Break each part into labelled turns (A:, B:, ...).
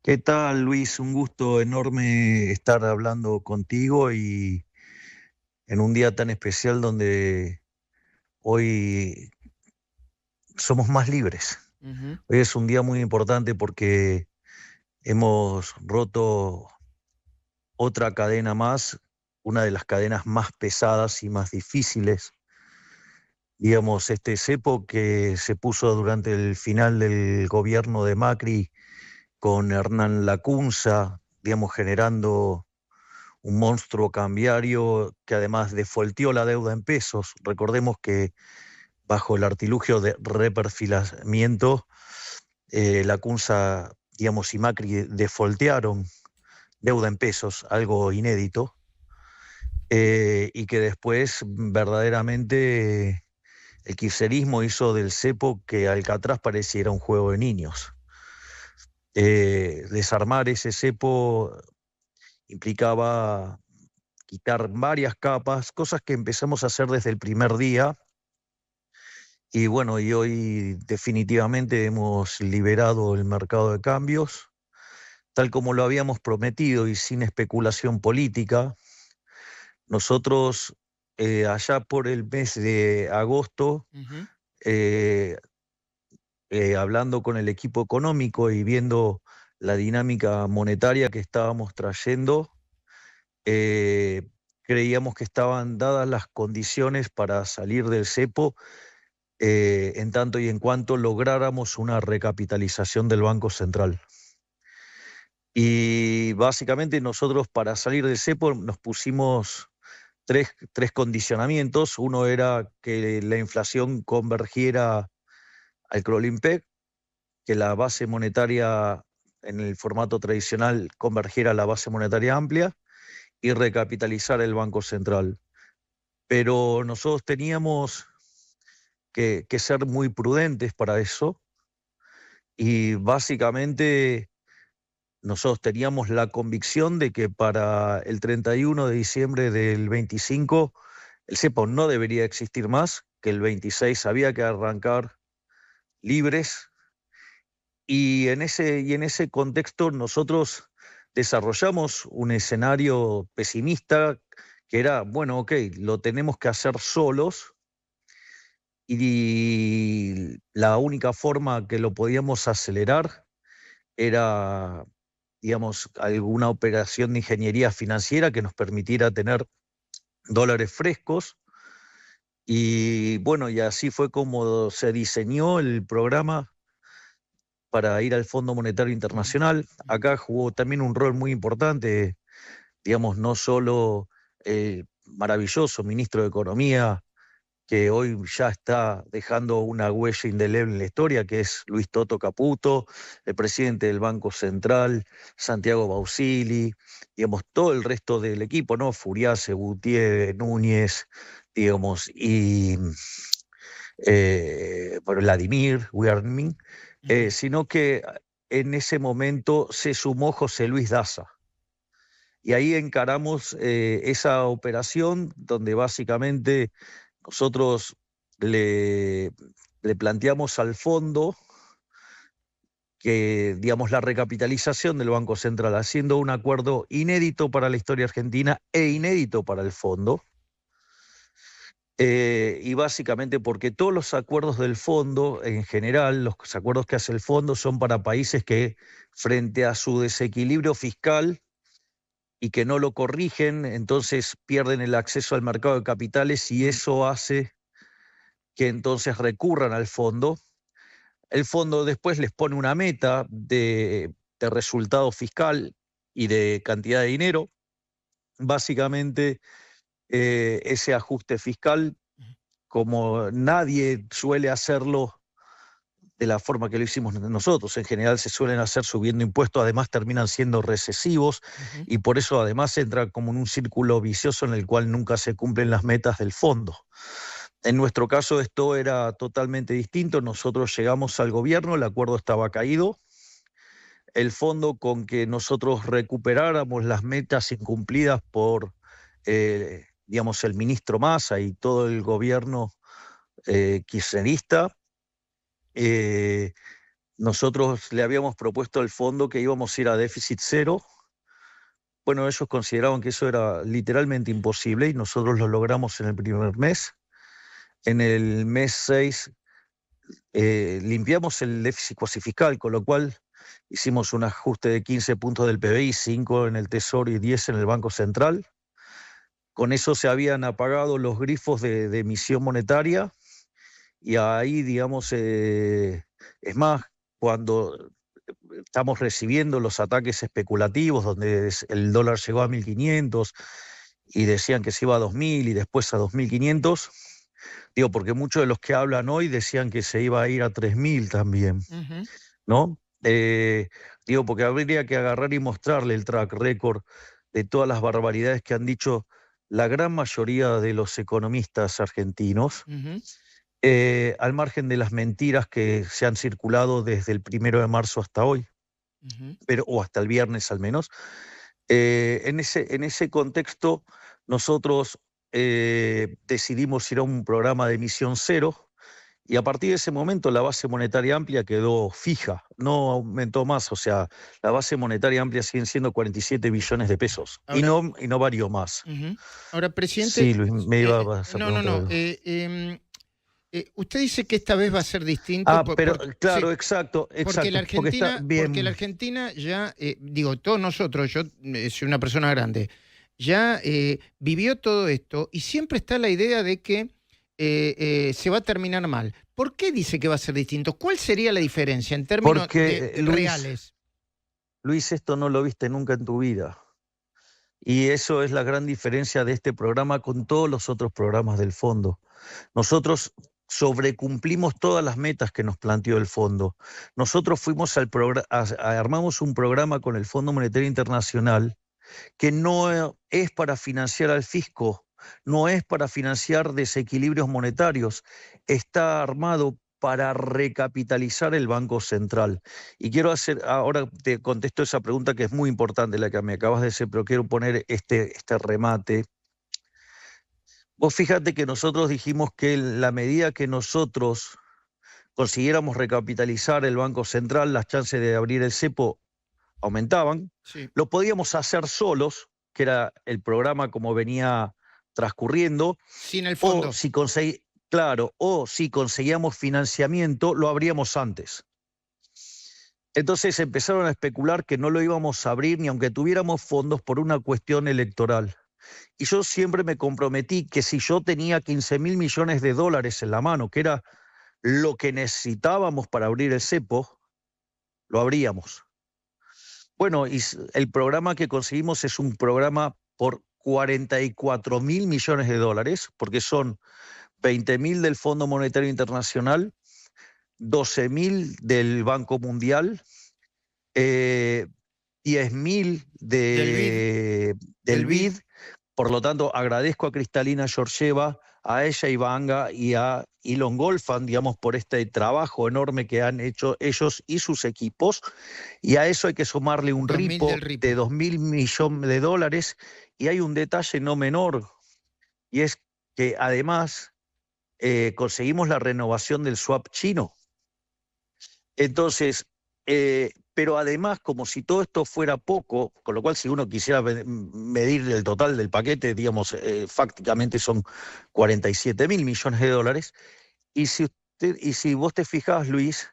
A: ¿Qué tal, Luis? Un gusto enorme estar hablando contigo y en un día tan especial donde hoy somos más libres.
B: Ujú.
A: Hoy es un día muy importante porque hemos roto otra cadena más, una de las cadenas más pesadas y más difíciles. Digamos, este cepo que se puso durante el final del gobierno de Macri con Hernán Lacunza, digamos, generando un monstruo cambiario que además defolteó la deuda en pesos. Recordemos que bajo el artilugio de reperfilamiento, la CUNSA, digamos, y Macri defoltearon deuda en pesos, algo inédito, y que después verdaderamente el kirchnerismo hizo del cepo que Alcatraz pareciera un juego de niños. Desarmar ese cepo implicaba quitar varias capas, cosas que empezamos a hacer desde el primer día. Y bueno, y hoy definitivamente hemos liberado el mercado de cambios, tal como lo habíamos prometido y sin especulación política. Nosotros, allá por el mes de agosto,
B: Ujú.
A: eh, hablando con el equipo económico y viendo la dinámica monetaria que estábamos trayendo, eh, creíamos que estaban dadas las condiciones para salir del cepo en tanto y en cuanto lográramos una recapitalización del Banco Central. Y básicamente nosotros para salir del cepo nos pusimos tres condicionamientos. Uno era que la inflación convergiera al crawling peg, que la base monetaria en el formato tradicional convergiera a la base monetaria amplia y recapitalizar el Banco Central. Pero nosotros teníamos que ser muy prudentes para eso y básicamente nosotros teníamos la convicción de que para el 31 de diciembre del 25 el cepo no debería existir más, que el 26 había que arrancar libres y en ese contexto nosotros desarrollamos un escenario pesimista que era, bueno, ok, lo tenemos que hacer solos y la única forma que lo podíamos acelerar era, digamos, alguna operación de ingeniería financiera que nos permitiera tener dólares frescos. Y bueno, y así fue como se diseñó el programa para ir al Fondo Monetario
B: Ujú.
A: Internacional.
B: Ujú.
A: Acá jugó también un rol muy importante, digamos, no solo el maravilloso ministro de Economía, que hoy ya está dejando una huella indeleble en la historia, que es Luis Toto Caputo, el presidente del Banco Central, Santiago Bausili, digamos, todo el resto del equipo, ¿no? Furiase, Gutiérrez, Núñez, digamos, y Vladimir, Wiermin,
B: Ujú.
A: sino que en ese momento se sumó José Luis Daza. Y ahí encaramos esa operación donde básicamente nosotros le, le planteamos al fondo que, digamos, la recapitalización del Banco Central, haciendo un acuerdo inédito para la historia argentina e inédito para el fondo, y básicamente porque todos los acuerdos del fondo, en general, los acuerdos que hace el fondo son para países que, frente a su desequilibrio fiscal y que no lo corrigen, entonces pierden el acceso al mercado de capitales y
B: Ujú.
A: eso hace que entonces recurran al fondo. El fondo después les pone una meta de resultado fiscal y de cantidad de dinero. Básicamente, ese ajuste fiscal, como nadie suele hacerlo de la forma que lo hicimos nosotros, en general se suelen hacer subiendo impuestos, además terminan siendo recesivos
B: Ujú.
A: y por eso además entra como en un círculo vicioso en el cual nunca se cumplen las metas del fondo. En nuestro caso esto era totalmente distinto, nosotros llegamos al gobierno, el acuerdo estaba caído, el fondo con que nosotros recuperáramos las metas incumplidas por, digamos, el ministro Massa y todo el gobierno kirchnerista, eh, nosotros le habíamos propuesto al fondo que íbamos a ir a déficit cero. Bueno, ellos consideraban que eso era literalmente imposible y nosotros lo logramos en el primer mes. En el mes 6 limpiamos el déficit cuasi fiscal, con lo cual hicimos un ajuste de 15 puntos del PBI, 5 en el Tesoro y 10 en el Banco Central. Con eso se habían apagado los grifos de emisión monetaria y ahí, digamos, es más, cuando estamos recibiendo los ataques especulativos, donde el dólar llegó a 1.500 y decían que se iba a 2.000 y después a 2.500, digo, porque muchos de los que hablan hoy decían que se iba a ir a 3.000 también, ¿no? Digo, porque habría que agarrar y mostrarle el track record de todas las barbaridades que han dicho la gran mayoría de los economistas argentinos, al margen de las mentiras que se han circulado desde el 1 de marzo hasta hoy, o hasta el viernes al menos. En ese contexto, nosotros decidimos ir a un programa de emisión cero, y a partir de ese momento la base monetaria amplia quedó fija, no aumentó más. O sea, la base monetaria amplia siguen siendo 47 billones de pesos. Ahora, y no varió más.
B: Ahora, presidente...
A: Sí, Luis, me iba a hacer
B: usted dice que esta vez va a ser distinto.
A: Claro, sí, exacto.
B: Porque la Argentina ya, digo, todos nosotros, yo soy una persona grande, ya vivió todo esto y siempre está la idea de que se va a terminar mal. ¿Por qué dice que va a ser distinto? ¿Cuál sería la diferencia en términos reales?
A: Luis, esto no lo viste nunca en tu vida. Y eso es la gran diferencia de este programa con todos los otros programas del fondo. Nosotros sobrecumplimos todas las metas que nos planteó el fondo. Nosotros fuimos armamos un programa con el Fondo Monetario Internacional que no es para financiar al fisco, no es para financiar desequilibrios monetarios, está armado para recapitalizar el Banco Central. Y ahora te contesto esa pregunta que es muy importante, la que me acabas de hacer, pero quiero poner este remate. Vos fíjate que nosotros dijimos que en la medida que nosotros consiguiéramos recapitalizar el Banco Central, las chances de abrir el cepo aumentaban. Sí. Lo podíamos hacer solos, que era el programa como venía transcurriendo.
B: Sin el fondo.
A: O si conseguíamos financiamiento, lo abríamos antes. Entonces empezaron a especular que no lo íbamos a abrir ni aunque tuviéramos fondos por una cuestión electoral. Y yo siempre me comprometí que si yo tenía 15.000 millones de dólares en la mano, que era lo que necesitábamos para abrir el cepo, lo abríamos. Bueno, y el programa que conseguimos es un programa por 44.000 millones de dólares, porque son 20.000 del Fondo Monetario Internacional, 12.000 del Banco Mundial, 10.000 del BID. Por lo tanto, agradezco a Cristalina Georgieva, a ella Ivanga y a Elon Golfan, digamos, por este trabajo enorme que han hecho ellos y sus equipos. Y a eso hay que sumarle un ripo de 2.000 millones de dólares. Y hay un detalle no menor, y es que además conseguimos la renovación del swap chino. Entonces, pero además, como si todo esto fuera poco, con lo cual si uno quisiera medir el total del paquete, digamos, fácticamente son 47.000 millones de dólares, y si vos te fijás, Luis,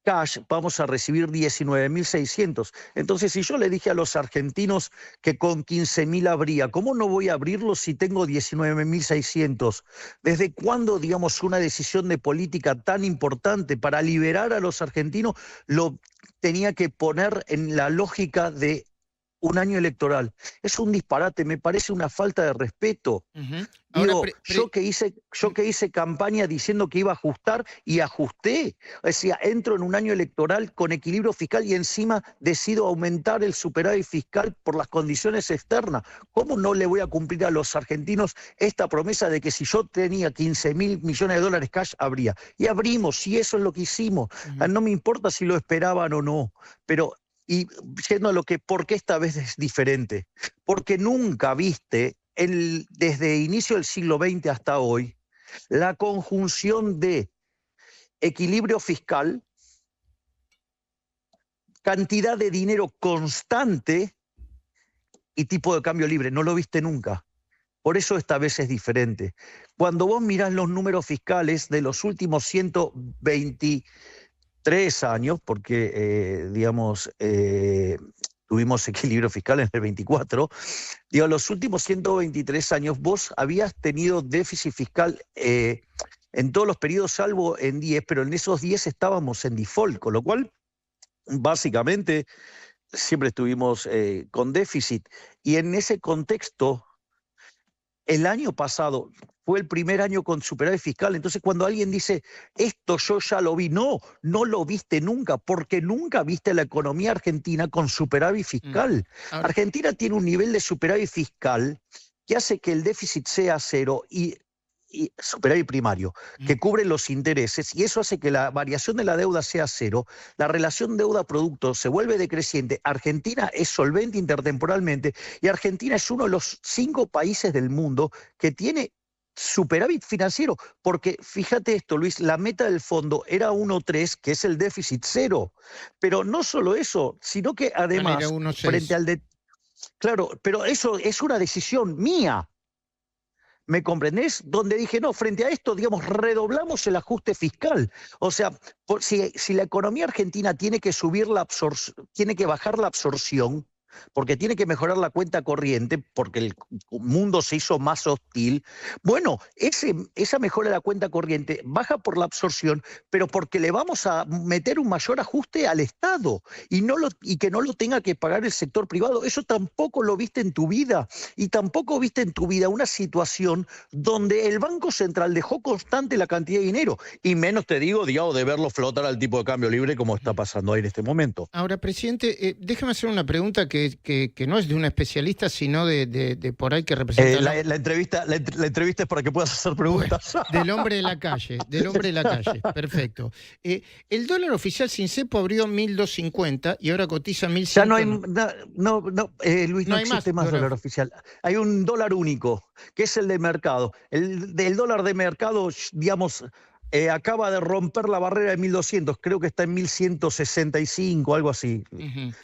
A: cash vamos a recibir 19.600. Entonces, si yo le dije a los argentinos que con 15.000 habría, ¿cómo no voy a abrirlo si tengo 19.600? ¿Desde cuándo, digamos, una decisión de política tan importante para liberar a los argentinos lo tenía que poner en la lógica de un año electoral? Es un disparate, me parece una falta de respeto. Digo, yo que hice campaña diciendo que iba a ajustar y ajusté. O sea, entro en un año electoral con equilibrio fiscal y encima decido aumentar el superávit fiscal por las condiciones externas. ¿Cómo no le voy a cumplir a los argentinos esta promesa de que si yo tenía 15.000 millones de dólares cash, habría? Y abrimos, y eso es lo que hicimos. No me importa si lo esperaban o no, pero... Y yendo a ¿por qué esta vez es diferente? Porque nunca viste, desde inicio del siglo XX hasta hoy, la conjunción de equilibrio fiscal, cantidad de dinero constante y tipo de cambio libre. No lo viste nunca. Por eso esta vez es diferente. Cuando vos mirás los números fiscales de los últimos 123 años, porque, tuvimos equilibrio fiscal en el 24, digo, los últimos 123 años vos habías tenido déficit fiscal en todos los periodos, salvo en 10, pero en esos 10 estábamos en default, con lo cual, básicamente, siempre estuvimos con déficit. Y en ese contexto, el año pasado fue el primer año con superávit fiscal. Entonces, cuando alguien dice, esto yo ya lo vi, no lo viste nunca, porque nunca viste la economía argentina con superávit fiscal. Argentina tiene un nivel de superávit fiscal que hace que el déficit sea cero y superávit primario, que cubre los intereses, y eso hace que la variación de la deuda sea cero, la relación deuda-producto se vuelve decreciente, Argentina es solvente intertemporalmente, y Argentina es uno de los 5 países del mundo que tiene superávit financiero, porque fíjate esto, Luis, la meta del fondo era 1,3, que es el déficit cero, pero no solo eso, sino que además, frente al claro, pero eso es una decisión mía. ¿Me comprendés? Donde dije, no, frente a esto, digamos, redoblamos el ajuste fiscal. O sea, si la economía argentina tiene que tiene que bajar la absorción, porque tiene que mejorar la cuenta corriente, porque el mundo se hizo más hostil. Bueno, esa mejora de la cuenta corriente baja por la absorción, pero porque le vamos a meter un mayor ajuste al Estado y que no lo tenga que pagar el sector privado. Eso tampoco lo viste en tu vida, y tampoco viste en tu vida una situación donde el Banco Central dejó constante la cantidad de dinero, y menos te digo, de verlo flotar al tipo de cambio libre como está pasando ahí en este momento.
B: Ahora, presidente, déjeme hacer una pregunta que no es de un especialista, sino de por ahí que representa...
A: La entrevista es para que puedas hacer preguntas.
B: Bueno, del hombre de la calle, perfecto. El dólar oficial sin cepo abrió 1.250 y ahora cotiza 1.100.
A: Ya no hay, Luis, no existe más dólar oficial. Hay un dólar único, que es el de mercado. El dólar de mercado, digamos... acaba de romper la barrera de 1.200, creo que está en 1.165, algo así.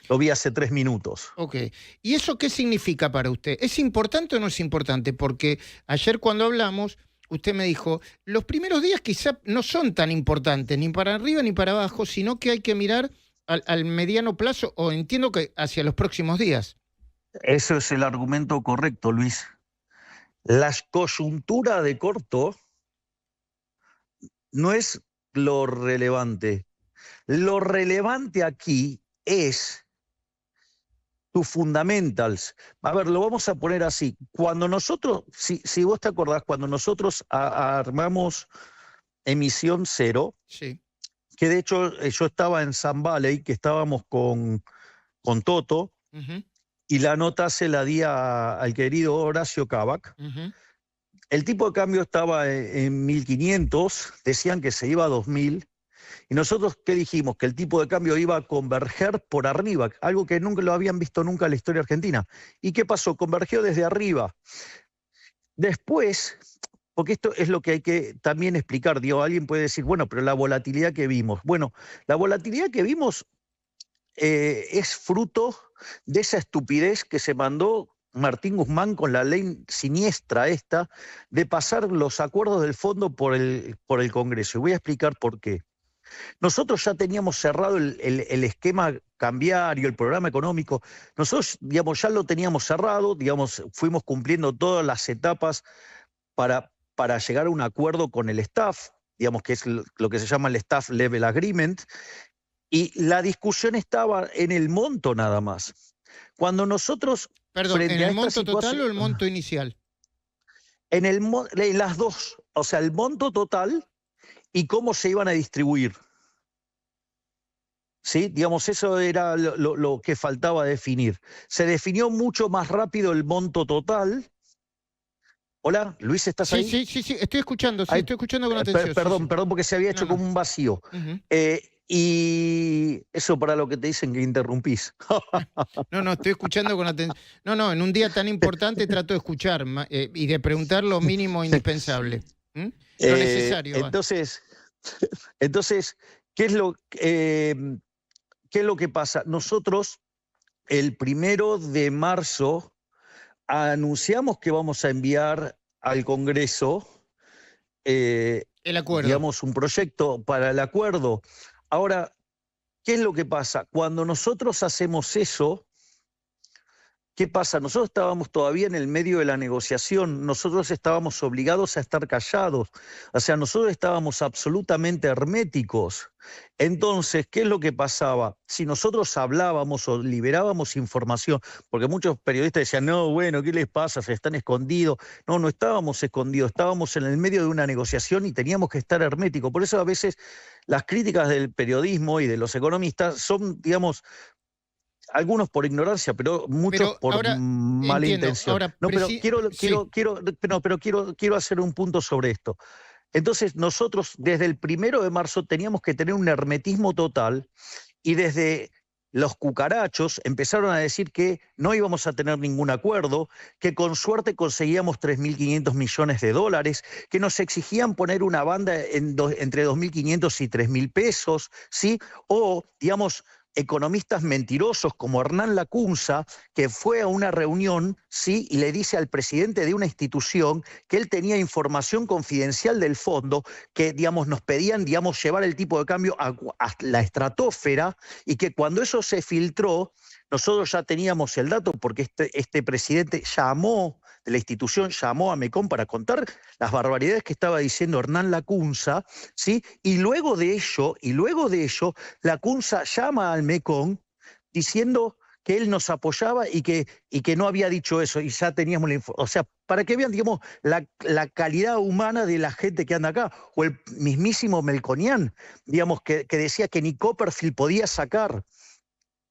A: Lo vi hace 3 minutos.
B: Ok. ¿Y eso qué significa para usted? ¿Es importante o no es importante? Porque ayer cuando hablamos, usted me dijo, los primeros días quizá no son tan importantes, ni para arriba ni para abajo, sino que hay que mirar al mediano plazo, o entiendo que hacia los próximos días.
A: Eso es el argumento correcto, Luis. La coyuntura de corto no es lo relevante. Lo relevante aquí es tus fundamentals. A ver, lo vamos a poner así. Cuando nosotros, si vos te acordás, cuando nosotros armamos Emisión Cero,
B: sí,
A: que de hecho yo estaba en Sun Valley, que estábamos con Toto, y la nota se la di al querido Horacio Cabac. El tipo de cambio estaba en 1.500, decían que se iba a 2.000, y nosotros, ¿qué dijimos? Que el tipo de cambio iba a converger por arriba, algo que nunca lo habían visto nunca en la historia argentina. ¿Y qué pasó? Convergió desde arriba. Después, porque esto es lo que hay que también explicar, digo, alguien puede decir, bueno, pero la volatilidad que vimos. Bueno, la volatilidad que vimos es fruto de esa estupidez que se mandó Martín Guzmán con la ley siniestra esta de pasar los acuerdos del fondo por el Congreso. Y voy a explicar por qué. Nosotros ya teníamos cerrado el esquema cambiario, el programa económico. Nosotros, digamos, ya lo teníamos cerrado, digamos, fuimos cumpliendo todas las etapas para llegar a un acuerdo con el staff, digamos, que es lo que se llama el Staff Level Agreement, y la discusión estaba en el monto nada más. Cuando nosotros...
B: Perdón, ¿en el monto total o el monto inicial?
A: En las dos, o sea, el monto total y cómo se iban a distribuir. ¿Sí? Digamos, eso era lo que faltaba definir. Se definió mucho más rápido el monto total. Hola, Luis, ¿estás ahí?
B: Sí, estoy escuchando, estoy escuchando con atención.
A: Perdón, porque se había hecho como un vacío. Y eso para lo que te dicen que interrumpís.
B: No, estoy escuchando con atención. No, en un día tan importante trato de escuchar y de preguntar lo mínimo indispensable. Lo necesario.
A: Entonces, ¿qué es lo ¿qué es lo que pasa? Nosotros el 1 de marzo anunciamos que vamos a enviar al Congreso
B: el acuerdo.
A: digamos, un proyecto para el acuerdo. Ahora, ¿qué es lo que pasa? Cuando nosotros hacemos eso, ¿qué pasa? Nosotros estábamos todavía en el medio de la negociación, nosotros estábamos obligados a estar callados, o sea, nosotros estábamos absolutamente herméticos. Entonces, ¿qué es lo que pasaba? Si nosotros hablábamos o liberábamos información, porque muchos periodistas decían, no, bueno, ¿qué les pasa? Se están escondidos. No, no estábamos escondidos, estábamos en el medio de una negociación y teníamos que estar herméticos. Por eso a veces las críticas del periodismo y de los economistas son, digamos, algunos por ignorancia, pero muchos por mala intención. Pero quiero hacer un punto sobre esto. Entonces, nosotros desde el 1 de marzo teníamos que tener un hermetismo total y desde los cucarachos empezaron a decir que no íbamos a tener ningún acuerdo, que con suerte conseguíamos 3.500 millones de dólares, que nos exigían poner una banda entre 2.500 y 3.000 pesos, ¿sí? O, digamos, economistas mentirosos como Hernán Lacunza, que fue a una reunión, ¿sí? Y le dice al presidente de una institución que él tenía información confidencial del fondo, que, digamos, nos pedían, digamos, llevar el tipo de cambio a la estratosfera, y que cuando eso se filtró, nosotros ya teníamos el dato porque este presidente de la institución llamó a MECOM para contar las barbaridades que estaba diciendo Hernán Lacunza, ¿sí? Y luego de ello, Lacunza llama al MECOM diciendo que él nos apoyaba y que no había dicho eso, y ya teníamos la información. O sea, para que vean, digamos, la calidad humana de la gente que anda acá, o el mismísimo Melconian, digamos, que decía que ni Copperfield podía sacar,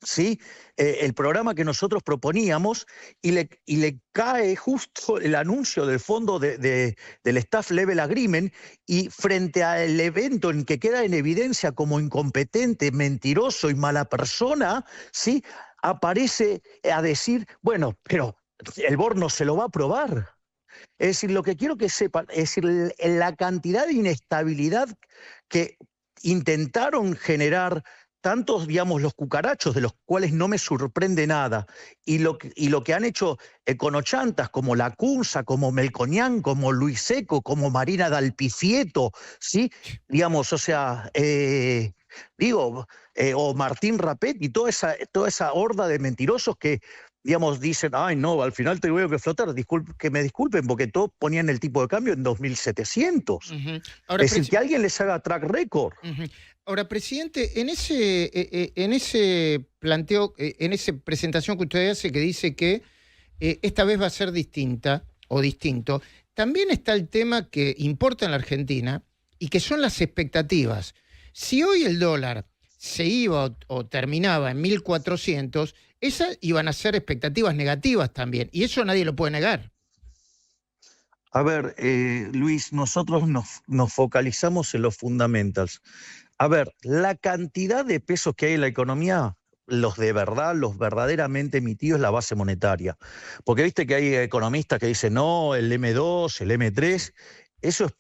A: ¿sí? El programa que nosotros proponíamos, y le cae justo el anuncio del fondo del Staff Level Agreement, y frente al evento en que queda en evidencia como incompetente, mentiroso y mala persona, ¿sí? Aparece a decir, bueno, pero el board no se lo va a aprobar. Es decir, lo que quiero que sepan, es decir, la cantidad de inestabilidad que intentaron generar tantos, digamos, los cucarachos, de los cuales no me sorprende nada, y lo que han hecho econochantas como Lacunza, como Melconian, como Luis Seco, como Marina Dalpifieto, ¿sí? Digamos, o sea, o Martín Rapet y toda esa horda de mentirosos que, digamos, dicen, ay, no, al final te voy a flotar, que me disculpen, porque todos ponían el tipo de cambio en 2.700. Ahora, es decir, que alguien les haga track record.
B: Ahora, presidente, en ese planteo, en esa presentación que usted hace, que dice que esta vez va a ser distinta o distinto, también está el tema que importa en la Argentina y que son las expectativas. Si hoy el dólar se iba o terminaba en 1.400, esas iban a ser expectativas negativas también, y eso nadie lo puede negar.
A: A ver, Luis, nosotros nos focalizamos en los fundamentals. A ver, la cantidad de pesos que hay en la economía, los de verdad, los verdaderamente emitidos, es la base monetaria. Porque viste que hay economistas que dicen, no, el M2, el M3, eso es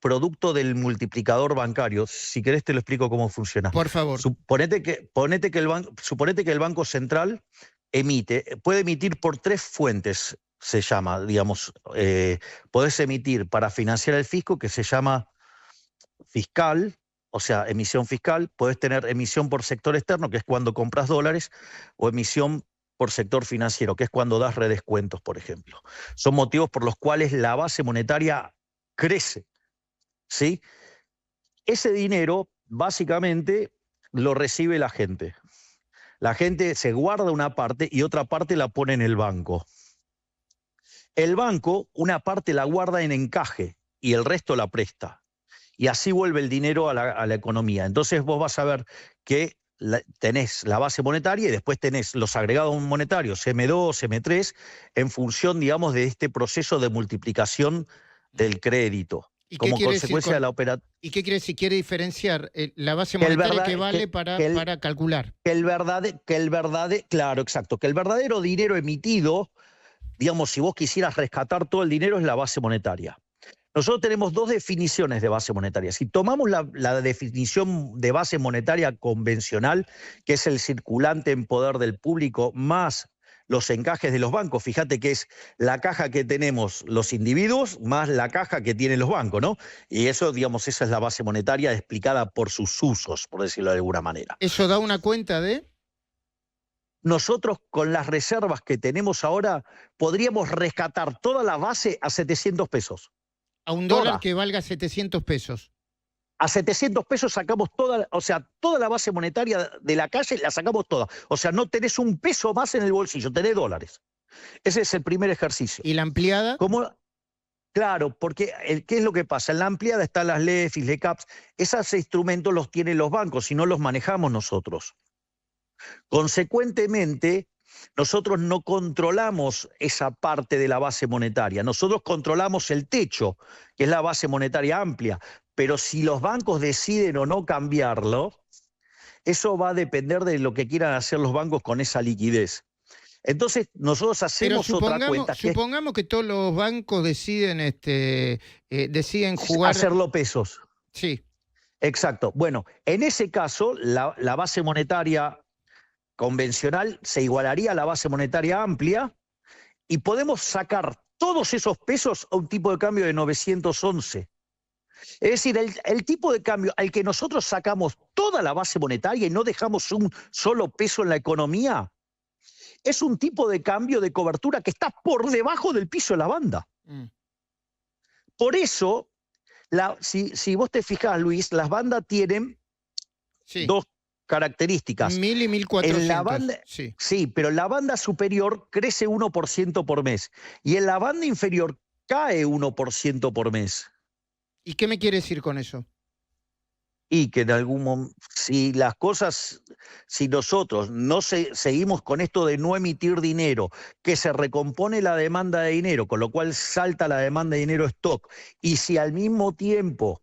A: producto del multiplicador bancario. Si querés te lo explico cómo funciona.
B: Por favor.
A: Suponete que el Banco Central puede emitir por 3 fuentes, se llama, digamos, podés emitir para financiar el fisco, que se llama fiscal, o sea, emisión fiscal, podés tener emisión por sector externo, que es cuando compras dólares, o emisión por sector financiero, que es cuando das redescuentos, por ejemplo. Son motivos por los cuales la base monetaria crece, ¿sí? Ese dinero, básicamente, lo recibe la gente. La gente se guarda una parte y otra parte la pone en el banco. El banco, una parte la guarda en encaje y el resto la presta. Y así vuelve el dinero a la economía. Entonces vos vas a ver que tenés la base monetaria y después tenés los agregados monetarios, M2, M3, en función, digamos, de este proceso de multiplicación del crédito. Como consecuencia de la operación.
B: ¿Y qué quiere decir? ¿Quiere diferenciar la base monetaria que vale para calcular?
A: Claro, exacto. Que el verdadero dinero emitido, digamos, si vos quisieras rescatar todo el dinero, es la base monetaria. Nosotros tenemos dos definiciones de base monetaria. Si tomamos la definición de base monetaria convencional, que es el circulante en poder del público más los encajes de los bancos, fíjate que es la caja que tenemos los individuos más la caja que tienen los bancos, ¿no? Y eso, digamos, esa es la base monetaria explicada por sus usos, por decirlo de alguna manera.
B: ¿Eso da una cuenta de...?
A: Nosotros, con las reservas que tenemos ahora, podríamos rescatar toda la base a 700 pesos.
B: A un dólar que valga 700 pesos.
A: A 700 pesos sacamos toda, o sea, toda la base monetaria de la calle la sacamos toda. O sea, no tenés un peso más en el bolsillo, tenés dólares. Ese es el primer ejercicio.
B: ¿Y la ampliada?
A: Claro, porque ¿qué es lo que pasa? En la ampliada están las LEFIs, LECAPs. Esos instrumentos los tienen los bancos y no los manejamos nosotros. Consecuentemente, nosotros no controlamos esa parte de la base monetaria. Nosotros controlamos el techo, que es la base monetaria amplia. Pero si los bancos deciden o no cambiarlo, eso va a depender de lo que quieran hacer los bancos con esa liquidez. Entonces, nosotros hacemos otra cuenta.
B: Supongamos que todos los bancos deciden jugar...
A: Hacerlo pesos.
B: Sí.
A: Exacto. Bueno, en ese caso, la base monetaria convencional se igualaría a la base monetaria amplia y podemos sacar todos esos pesos a un tipo de cambio de 911. Es decir, el tipo de cambio al que nosotros sacamos toda la base monetaria y no dejamos un solo peso en la economía, es un tipo de cambio de cobertura que está por debajo del piso de la banda. Por eso, si vos te fijás, Luis, las bandas tienen dos características.
B: 1000 y 1400.
A: En la banda, sí, pero en la banda superior crece 1% por mes y en la banda inferior cae 1% por mes.
B: ¿Y qué me quiere decir con eso?
A: Y que en algún momento, si nosotros no seguimos con esto de no emitir dinero, que se recompone la demanda de dinero, con lo cual salta la demanda de dinero stock, y si al mismo tiempo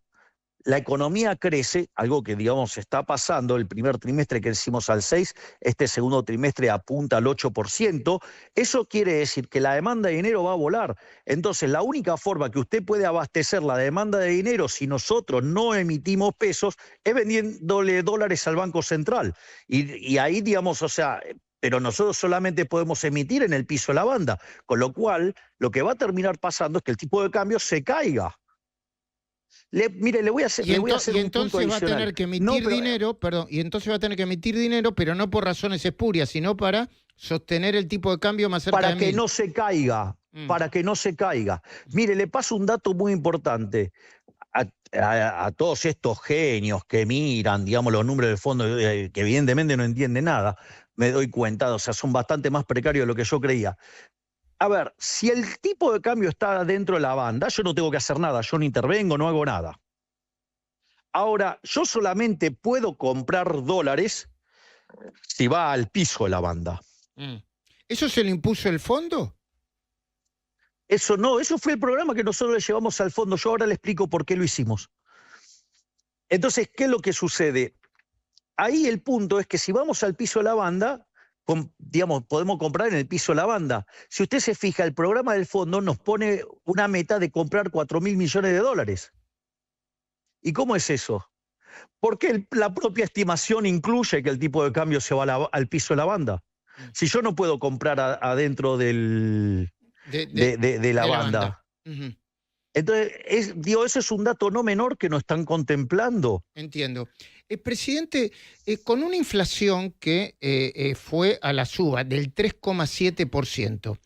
A: la economía crece, algo que digamos está pasando, el primer trimestre crecimos al 6%, este segundo trimestre apunta al 8%, eso quiere decir que la demanda de dinero va a volar. Entonces la única forma que usted puede abastecer la demanda de dinero si nosotros no emitimos pesos es vendiéndole dólares al Banco Central. Y ahí digamos, o sea... pero nosotros solamente podemos emitir en el piso de la banda, con lo cual lo que va a terminar pasando es que el tipo de cambio se caiga. Mire, le voy a hacer un punto adicional.
B: Y entonces va a tener que emitir dinero, pero no por razones espurias, sino para sostener el tipo de cambio más cerca de 1000.
A: Para que no se caiga, para que no se caiga. Mire, le paso un dato muy importante. A todos estos genios que miran, digamos, los números de fondo, que evidentemente no entienden nada, me doy cuenta, o sea, son bastante más precarios de lo que yo creía. A ver, si el tipo de cambio está dentro de la banda, yo no tengo que hacer nada, yo no intervengo, no hago nada. Ahora, yo solamente puedo comprar dólares si va al piso de la banda.
B: ¿Eso se le impuso el fondo?
A: Eso no, eso fue el programa que nosotros le llevamos al fondo. Yo ahora le explico por qué lo hicimos. Entonces, ¿qué es lo que sucede? Ahí el punto es que si vamos al piso de la banda, digamos, podemos comprar en el piso de la banda. Si usted se fija, el programa del fondo nos pone una meta de comprar 4.000 millones de dólares. ¿Y cómo es eso? Porque la propia estimación incluye que el tipo de cambio se va al piso de la banda. Si yo no puedo comprar adentro de la banda. Entonces, eso es un dato no menor que no están contemplando.
B: Entiendo. Presidente, con una inflación que fue a la suba del 3,7%,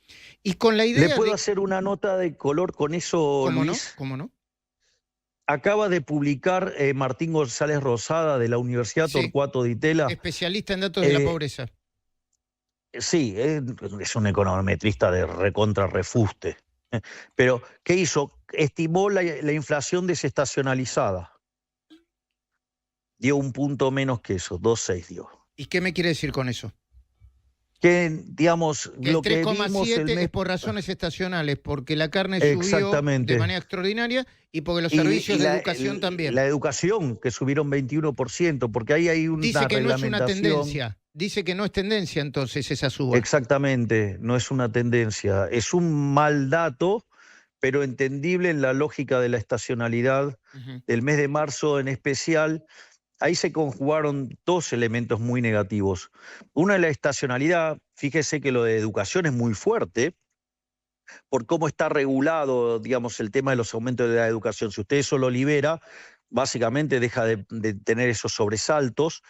B: y con la idea
A: ¿Le puedo hacer una nota de color con eso,
B: ¿Cómo
A: Luis?
B: no? ¿Cómo no?
A: Acaba de publicar Martín González Rosada de la Universidad Torcuato Di Tella.
B: Especialista en datos de la pobreza.
A: Sí, es un econometrista de recontra refuste. Pero, ¿qué hizo? Estimó la inflación desestacionalizada. Dio un punto menos que eso, 2,6 dio.
B: ¿Y qué me quiere decir con eso?
A: Que, digamos,
B: que
A: lo que vimos...
B: 3,7 es por razones estacionales, porque la carne subió de manera extraordinaria y porque los servicios de educación también.
A: La educación, que subieron 21%, porque ahí hay una
B: Dice que no es una
A: reglamentación.
B: tendencia. Dice que no es tendencia entonces esa suba.
A: Exactamente, no es una tendencia. Es un mal dato, pero entendible en la lógica de la estacionalidad del mes de marzo en especial. Ahí se conjugaron dos elementos muy negativos. Uno es la estacionalidad. Fíjese que lo de educación es muy fuerte por cómo está regulado, digamos, el tema de los aumentos de la educación. Si usted eso lo libera, básicamente deja de tener esos sobresaltos.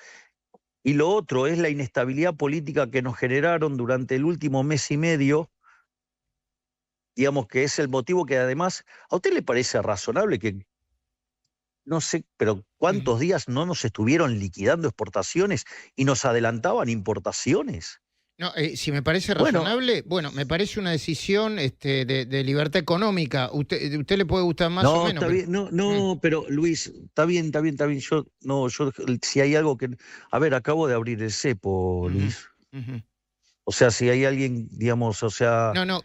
A: Y lo otro es la inestabilidad política que nos generaron durante el último mes y medio, digamos, que es el motivo que además, ¿a usted le parece razonable que, no sé, pero cuántos días no nos estuvieron liquidando exportaciones y nos adelantaban importaciones?
B: No, si me parece razonable, bueno, me parece una decisión de libertad económica. Usted le puede gustar más o menos.
A: Está bien, pero Luis, está bien. Yo, si hay algo que. A ver, acabo de abrir el cepo, Luis. O sea, si hay alguien, digamos, o sea...
B: No,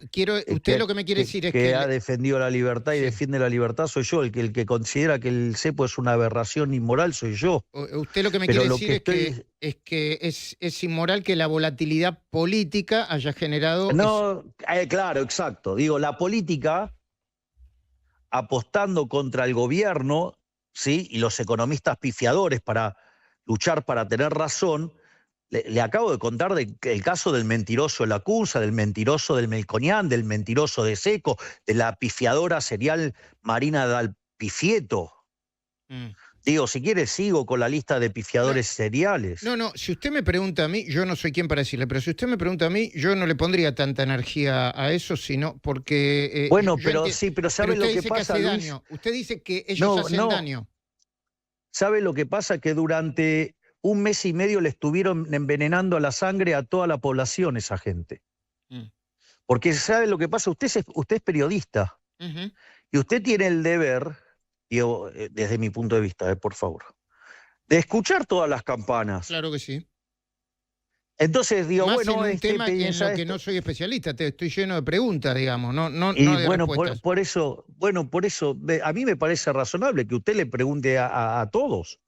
B: usted lo que me quiere decir es
A: que ha defendido la libertad y defiende la libertad soy yo. El que considera que el cepo es una aberración inmoral soy yo.
B: Usted lo que me quiere decir es que es inmoral que la volatilidad política haya generado...
A: No, claro, exacto. Digo, la política apostando contra el gobierno, ¿sí? Y los economistas pifiadores para luchar para tener razón... Le acabo de contar el caso del mentiroso de la Cursa, del mentiroso del Melconian, del mentiroso de Seco, de la pifiadora serial Marina Dal Pifieto. Digo, si quiere sigo con la lista de pifiadores seriales.
B: No, si usted me pregunta a mí, yo no soy quien para decirle, pero si usted me pregunta a mí, yo no le pondría tanta energía a eso, sino porque...
A: bueno, pero ¿sabe lo que pasa, Luis?
B: Daño. Usted dice que ellos hacen daño.
A: ¿Sabe lo que pasa? Que durante... un mes y medio le estuvieron envenenando a la sangre a toda la población esa gente. Porque ¿sabe lo que pasa? Usted es periodista. Y usted tiene el deber, digo, desde mi punto de vista, por favor, de escuchar todas las campanas.
B: Claro que sí.
A: Entonces, digo,
B: más
A: bueno...
B: en un tema en lo que no soy especialista, estoy lleno de preguntas, digamos, no de
A: bueno,
B: respuestas.
A: por eso, a mí me parece razonable que usted le pregunte a todos.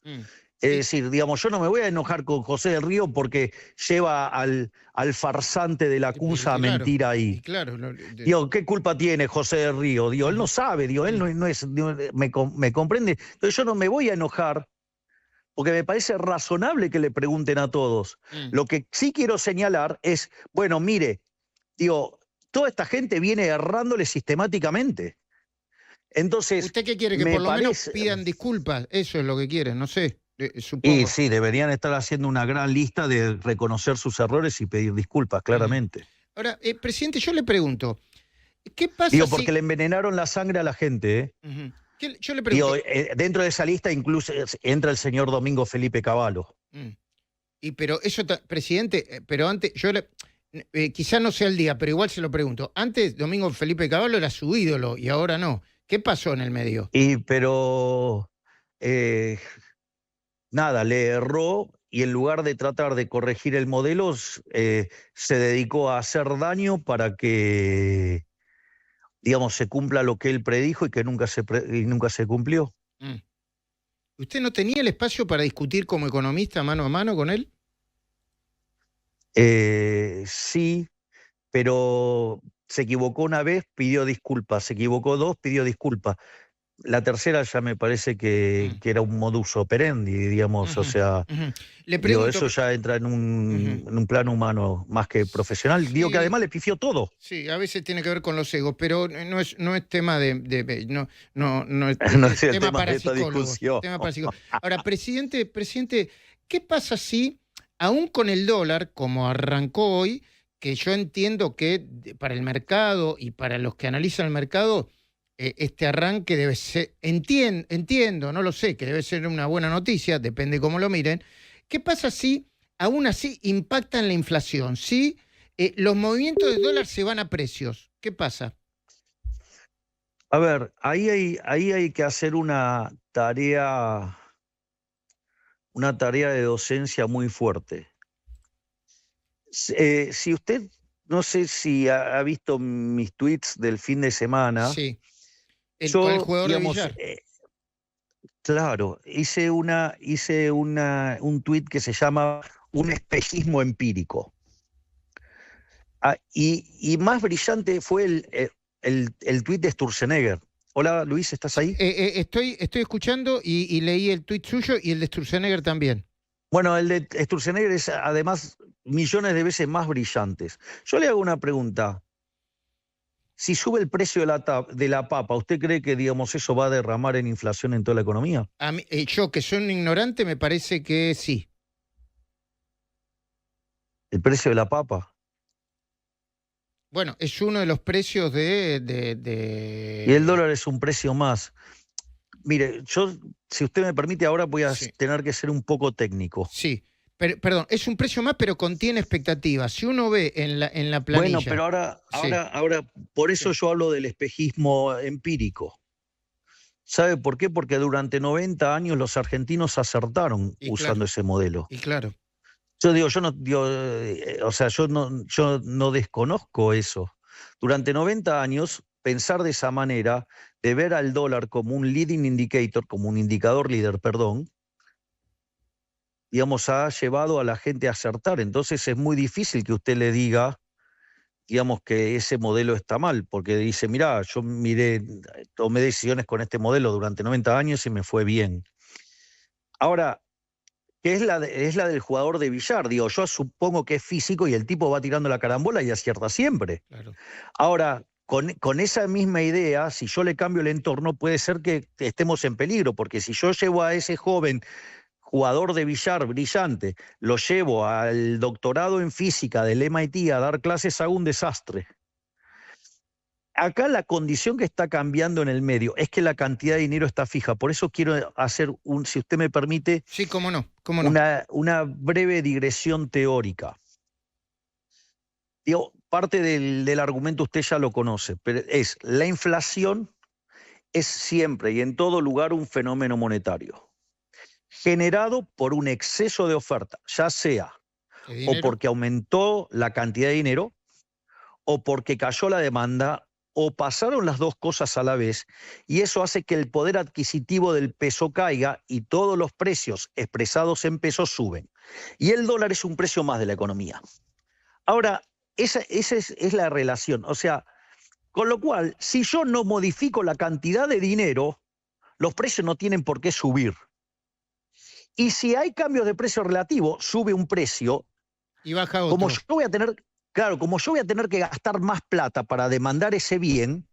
A: Es decir, digamos, yo no me voy a enojar con José del Río porque lleva al farsante de la acusa a mentir ahí.
B: Claro.
A: Digo, ¿qué culpa tiene José del Río? Digo, él no sabe, digo, él no es, me comprende. Entonces yo no me voy a enojar porque me parece razonable que le pregunten a todos. Lo que sí quiero señalar es, bueno, mire, digo, toda esta gente viene errándole sistemáticamente. Entonces,
B: ¿usted qué quiere? Que por lo menos pidan disculpas. Eso es lo que quiere, no sé. Supongo.
A: Y sí, deberían estar haciendo una gran lista de reconocer sus errores y pedir disculpas, claramente.
B: Ahora, presidente, yo le pregunto, ¿qué pasa
A: Digo, porque le envenenaron la sangre a la gente,
B: Yo le pregunto...
A: Digo, dentro de esa lista incluso entra el señor Domingo Felipe Cavallo.
B: Pero eso, presidente, pero antes, quizás no sea el día, pero igual se lo pregunto. Antes Domingo Felipe Cavallo era su ídolo y ahora no. ¿Qué pasó en el medio?
A: Pero... nada, le erró y en lugar de tratar de corregir el modelo, se dedicó a hacer daño para que, digamos, se cumpla lo que él predijo y que nunca se cumplió.
B: ¿Usted no tenía el espacio para discutir como economista mano a mano con él?
A: Sí, pero se equivocó una vez, pidió disculpas, se equivocó dos, pidió disculpas. La tercera ya me parece que era un modus operandi, digamos, o sea,
B: le pregunto,
A: digo, eso ya entra en un plano humano más que profesional. Sí, digo que además le pifió todo.
B: Sí, a veces tiene que ver con los egos, pero no es tema de no es tema para psicólogos. Ahora, presidente, ¿qué pasa si, aún con el dólar, como arrancó hoy, que yo entiendo que para el mercado y para los que analizan el mercado, este arranque debe ser, entiendo, no lo sé, que debe ser una buena noticia, depende cómo lo miren. ¿Qué pasa si aún así impactan la inflación? Si los movimientos del dólar se van a precios, ¿qué pasa?
A: A ver, ahí hay que hacer una tarea de docencia muy fuerte. Si usted, no sé si ha visto mis tweets del fin de semana.
B: Sí. El jugador, digamos, de billar.
A: Claro, hice un tuit que se llama un espejismo empírico. Y más brillante fue el tuit de Sturzenegger. Hola, Luis, ¿estás ahí?
B: Estoy escuchando y leí el tuit suyo y el de Sturzenegger también.
A: Bueno, el de Sturzenegger es además millones de veces más brillantes. Yo le hago una pregunta. Si sube el precio de la papa, ¿usted cree que, digamos, eso va a derramar en inflación en toda la economía?
B: A mí, yo, que soy un ignorante, me parece que sí.
A: ¿El precio de la papa?
B: Bueno, es uno de los precios
A: Y el dólar es un precio más. Mire, yo, si usted me permite, ahora voy a
B: Sí.
A: tener que ser un poco técnico.
B: Sí, perdón, es un precio más, pero contiene expectativas. Si uno ve en la planilla...
A: Bueno, pero
B: Sí,
A: por eso
B: sí.
A: yo hablo del espejismo empírico. ¿Sabe por qué? Porque durante 90 años los argentinos acertaron
B: Y claro,
A: usando ese modelo.
B: y claro.
A: Yo digo, o sea, yo no desconozco eso. Durante 90 años, pensar de esa manera, de ver al dólar como un leading indicator, como un indicador líder, perdón, digamos, ha llevado a la gente a acertar. Entonces es muy difícil que usted le diga, digamos, que ese modelo está mal, porque dice, mirá, yo tomé decisiones con este modelo durante 90 años y me fue bien. Ahora, que es la del jugador de billar. Digo, yo supongo que es físico y el tipo va tirando la carambola y acierta siempre.
B: Claro.
A: Ahora, con esa misma idea, si yo le cambio el entorno, puede ser que estemos en peligro, porque si yo llevo a ese joven jugador de billar brillante, lo llevo al doctorado en física del MIT a dar clases, hago un desastre. Acá la condición que está cambiando en el medio es que la cantidad de dinero está fija. Por eso quiero hacer si usted me permite,
B: Sí, cómo no, cómo no.
A: una breve digresión teórica. Digo, parte del argumento usted ya lo conoce, pero es la inflación es siempre y en todo lugar un fenómeno monetario, generado por un exceso de oferta, ya sea
B: ¿De
A: o
B: dinero?
A: porque aumentó la cantidad de dinero, o porque cayó la demanda, o pasaron las dos cosas a la vez, y eso hace que el poder adquisitivo del peso caiga y todos los precios expresados en pesos suben. Y el dólar es un precio más de la economía. Ahora, esa es la relación. O sea, con lo cual, si yo no modifico la cantidad de dinero, los precios no tienen por qué subir. Y si hay cambios de precio relativo, sube un precio.
B: Y baja
A: Como
B: otro.
A: yo voy a tener, claro, como yo voy a tener que gastar más plata para demandar ese bien,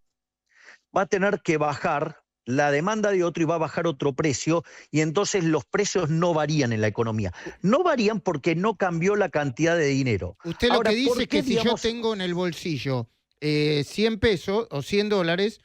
A: va a tener que bajar la demanda de otro y va a bajar otro precio, y entonces los precios no varían en la economía. No varían porque no cambió la cantidad de dinero.
B: Usted lo
A: Ahora,
B: que dice
A: ¿por
B: es que
A: qué,
B: si yo
A: digamos,
B: tengo en el bolsillo 100 pesos o 100 dólares,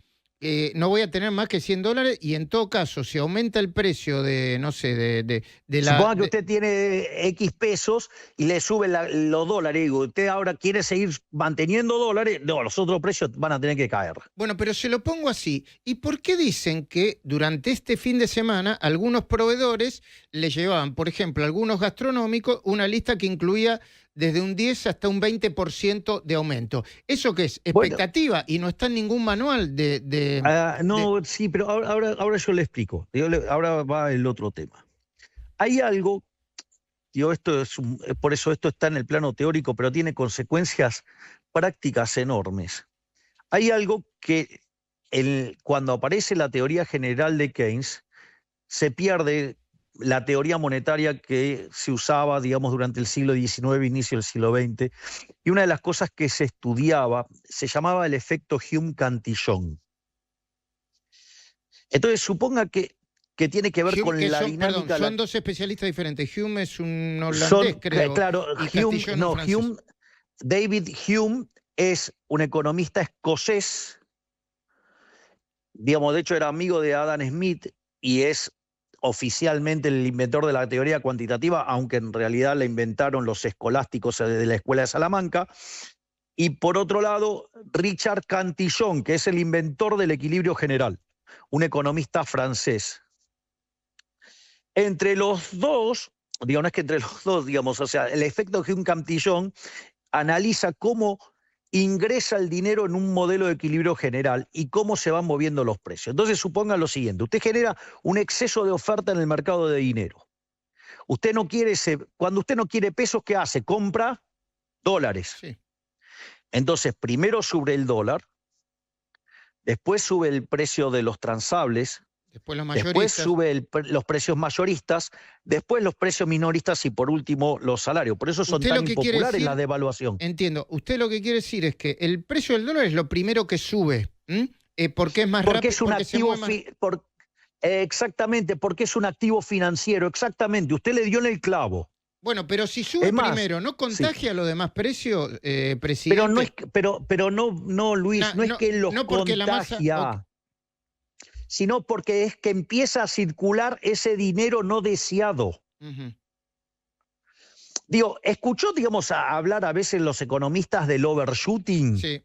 B: no voy a tener más que 100 dólares y en todo caso, si aumenta el precio de, no sé, de la...
A: suponga que usted tiene X pesos y le suben los dólares, digo, usted ahora quiere seguir manteniendo dólares, no, los otros precios van a tener que caer.
B: Bueno, pero se lo pongo así. ¿Y por qué dicen que durante este fin de semana algunos proveedores le llevaban, por ejemplo, algunos gastronómicos, una lista que incluía desde un 10 hasta un 20% de aumento? ¿Eso qué es?
A: Bueno,
B: Expectativa y no está en ningún manual
A: no, sí, pero ahora yo le explico. Ahora va el otro tema. Hay algo, digo, por eso esto está en el plano teórico, pero tiene consecuencias prácticas enormes. Hay algo que cuando aparece la teoría general de Keynes, se pierde la teoría monetaria que se usaba, digamos, durante el siglo XIX, inicio del siglo XX, y una de las cosas que se estudiaba se llamaba el efecto Hume-Cantillon. Entonces, suponga que tiene que ver
B: Hume,
A: con
B: que
A: la
B: son, perdón,
A: dinámica.
B: son dos especialistas diferentes. Hume es un holandés, creo,
A: Claro,
B: y Cantillon un francés.
A: David Hume es un economista escocés, digamos, de hecho era amigo de Adam Smith y es oficialmente el inventor de la teoría cuantitativa, aunque en realidad la inventaron los escolásticos de la Escuela de Salamanca. Y por otro lado, Richard Cantillon, que es el inventor del equilibrio general, un economista francés. Entre los dos, digamos, no es que entre los dos, digamos, o sea, el efecto Hume-Cantillon analiza cómo ingresa el dinero en un modelo de equilibrio general y cómo se van moviendo los precios. Entonces, suponga lo siguiente, usted genera un exceso de oferta en el mercado de dinero. Cuando usted no quiere pesos, ¿qué hace? Compra dólares.
B: Sí.
A: Entonces, primero sube el dólar después sube el precio de los transables,
B: después los mayoristas,
A: después sube los precios mayoristas, después los precios minoristas y por último los salarios. Por eso son tan impopulares la devaluación.
B: Entiendo. Usted lo que quiere decir es que el precio del dólar es lo primero que sube. Porque es más rápido.
A: Porque es un activo... Exactamente, porque es un activo financiero. Exactamente. Usted le dio en el clavo.
B: Bueno, pero si sube primero, ¿no contagia los demás precios, presidente?
A: Pero no, Luis, no es que los contagia, sino porque es que empieza a circular ese dinero no deseado. Digo, escuchó, digamos, a hablar a veces los economistas del overshooting.
B: Sí.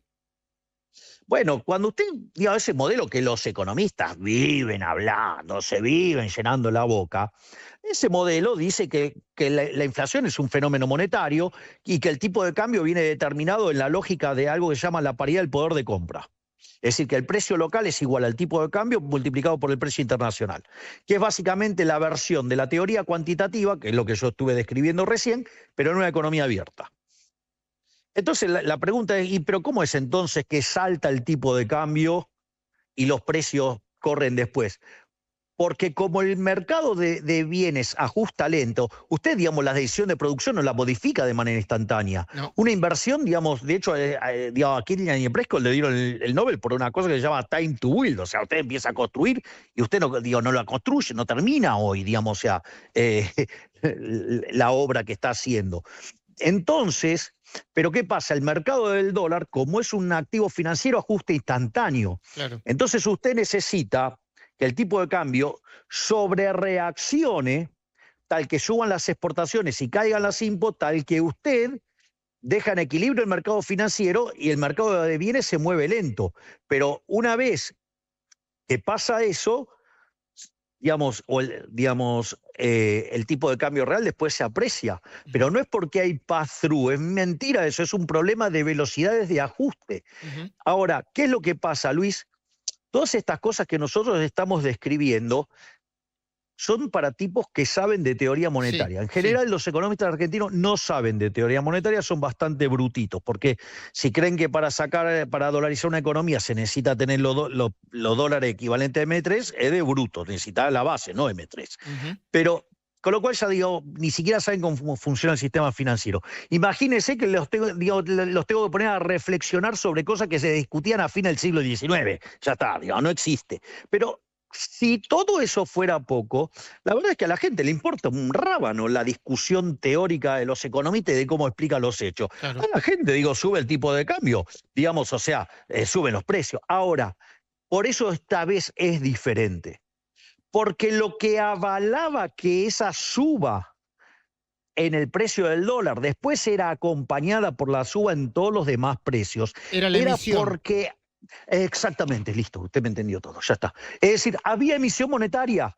A: Bueno, cuando usted, diga, ese modelo que los economistas viven hablando, se viven llenando la boca, ese modelo dice que la inflación es un fenómeno monetario y que el tipo de cambio viene determinado en la lógica de algo que se llama la paridad del poder de compra. Es decir, que el precio local es igual al tipo de cambio multiplicado por el precio internacional, que es básicamente la versión de la teoría cuantitativa, que es lo que yo estuve describiendo recién, pero en una economía abierta. Entonces la pregunta es, ¿pero cómo es entonces que salta el tipo de cambio y los precios corren después? Porque como el mercado de bienes ajusta lento, usted, digamos, la decisión de producción no la modifica de manera instantánea. No. Una inversión, digamos, de hecho, a Kirchner y Prescott le dieron el Nobel por una cosa que se llama time to build. O sea, usted empieza a construir y usted no la construye, no termina hoy, digamos, o sea, la obra que está haciendo. Entonces, ¿pero qué pasa? El mercado del dólar, como es un activo financiero, ajuste instantáneo. Claro. Entonces usted necesita que el tipo de cambio sobrereaccione, tal que suban las exportaciones y caigan las imports, tal que usted deja en equilibrio el mercado financiero y el mercado de bienes se mueve lento. Pero una vez que pasa eso, el tipo de cambio real después se aprecia. Pero no es porque hay pass-through, es mentira eso, es un problema de velocidades de ajuste. Ahora, ¿qué es lo que pasa, Luis? Todas estas cosas que nosotros estamos describiendo son para tipos que saben de teoría monetaria. En general, los economistas argentinos no saben de teoría monetaria, son bastante brutitos, porque si creen que para dolarizar una economía se necesita tener los dólares equivalentes a M3, es de bruto, necesita la base, no M3. Pero, con lo cual ya digo, ni siquiera saben cómo funciona el sistema financiero. Imagínense que los tengo que poner a reflexionar sobre cosas que se discutían a fines del siglo XIX. Ya está, no existe. Pero si todo eso fuera poco, la verdad es que a la gente le importa un rábano la discusión teórica de los economistas y de cómo explican los hechos. Claro. A la gente, sube el tipo de cambio, digamos, o sea, suben los precios. Ahora, por eso esta vez es diferente. Porque lo que avalaba que esa suba en el precio del dólar después era acompañada por la suba en todos los demás precios, era porque... Exactamente, listo, usted me entendió todo, ya está. Es decir, había emisión monetaria,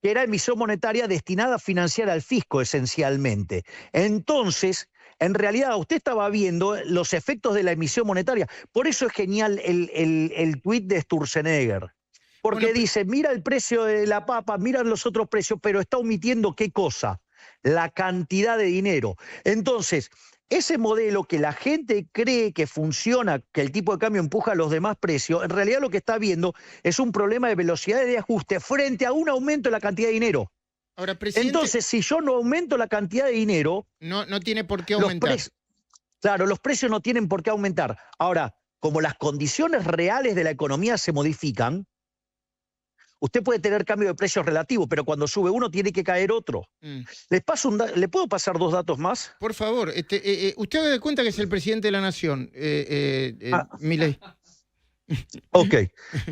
A: que era emisión monetaria destinada a financiar al fisco esencialmente. Entonces, en realidad, usted estaba viendo los efectos de la emisión monetaria. Por eso es genial el tuit de Sturzenegger. Porque dice, mira el precio de la papa, mira los otros precios, pero está omitiendo ¿qué cosa? La cantidad de dinero. Entonces, ese modelo que la gente cree que funciona, que el tipo de cambio empuja a los demás precios, en realidad lo que está viendo es un problema de velocidad de ajuste frente a un aumento de la cantidad de dinero.
B: Ahora, presidente,
A: entonces, si yo no aumento la cantidad de dinero...
B: No tiene por qué aumentar.
A: Claro, los precios no tienen por qué aumentar. Ahora, como las condiciones reales de la economía se modifican, usted puede tener cambio de precios relativo, pero cuando sube uno tiene que caer otro. ¿Le puedo pasar 2 datos más?
B: Por favor. Usted haga de cuenta que es el presidente de la Nación, Milei.
A: Ok.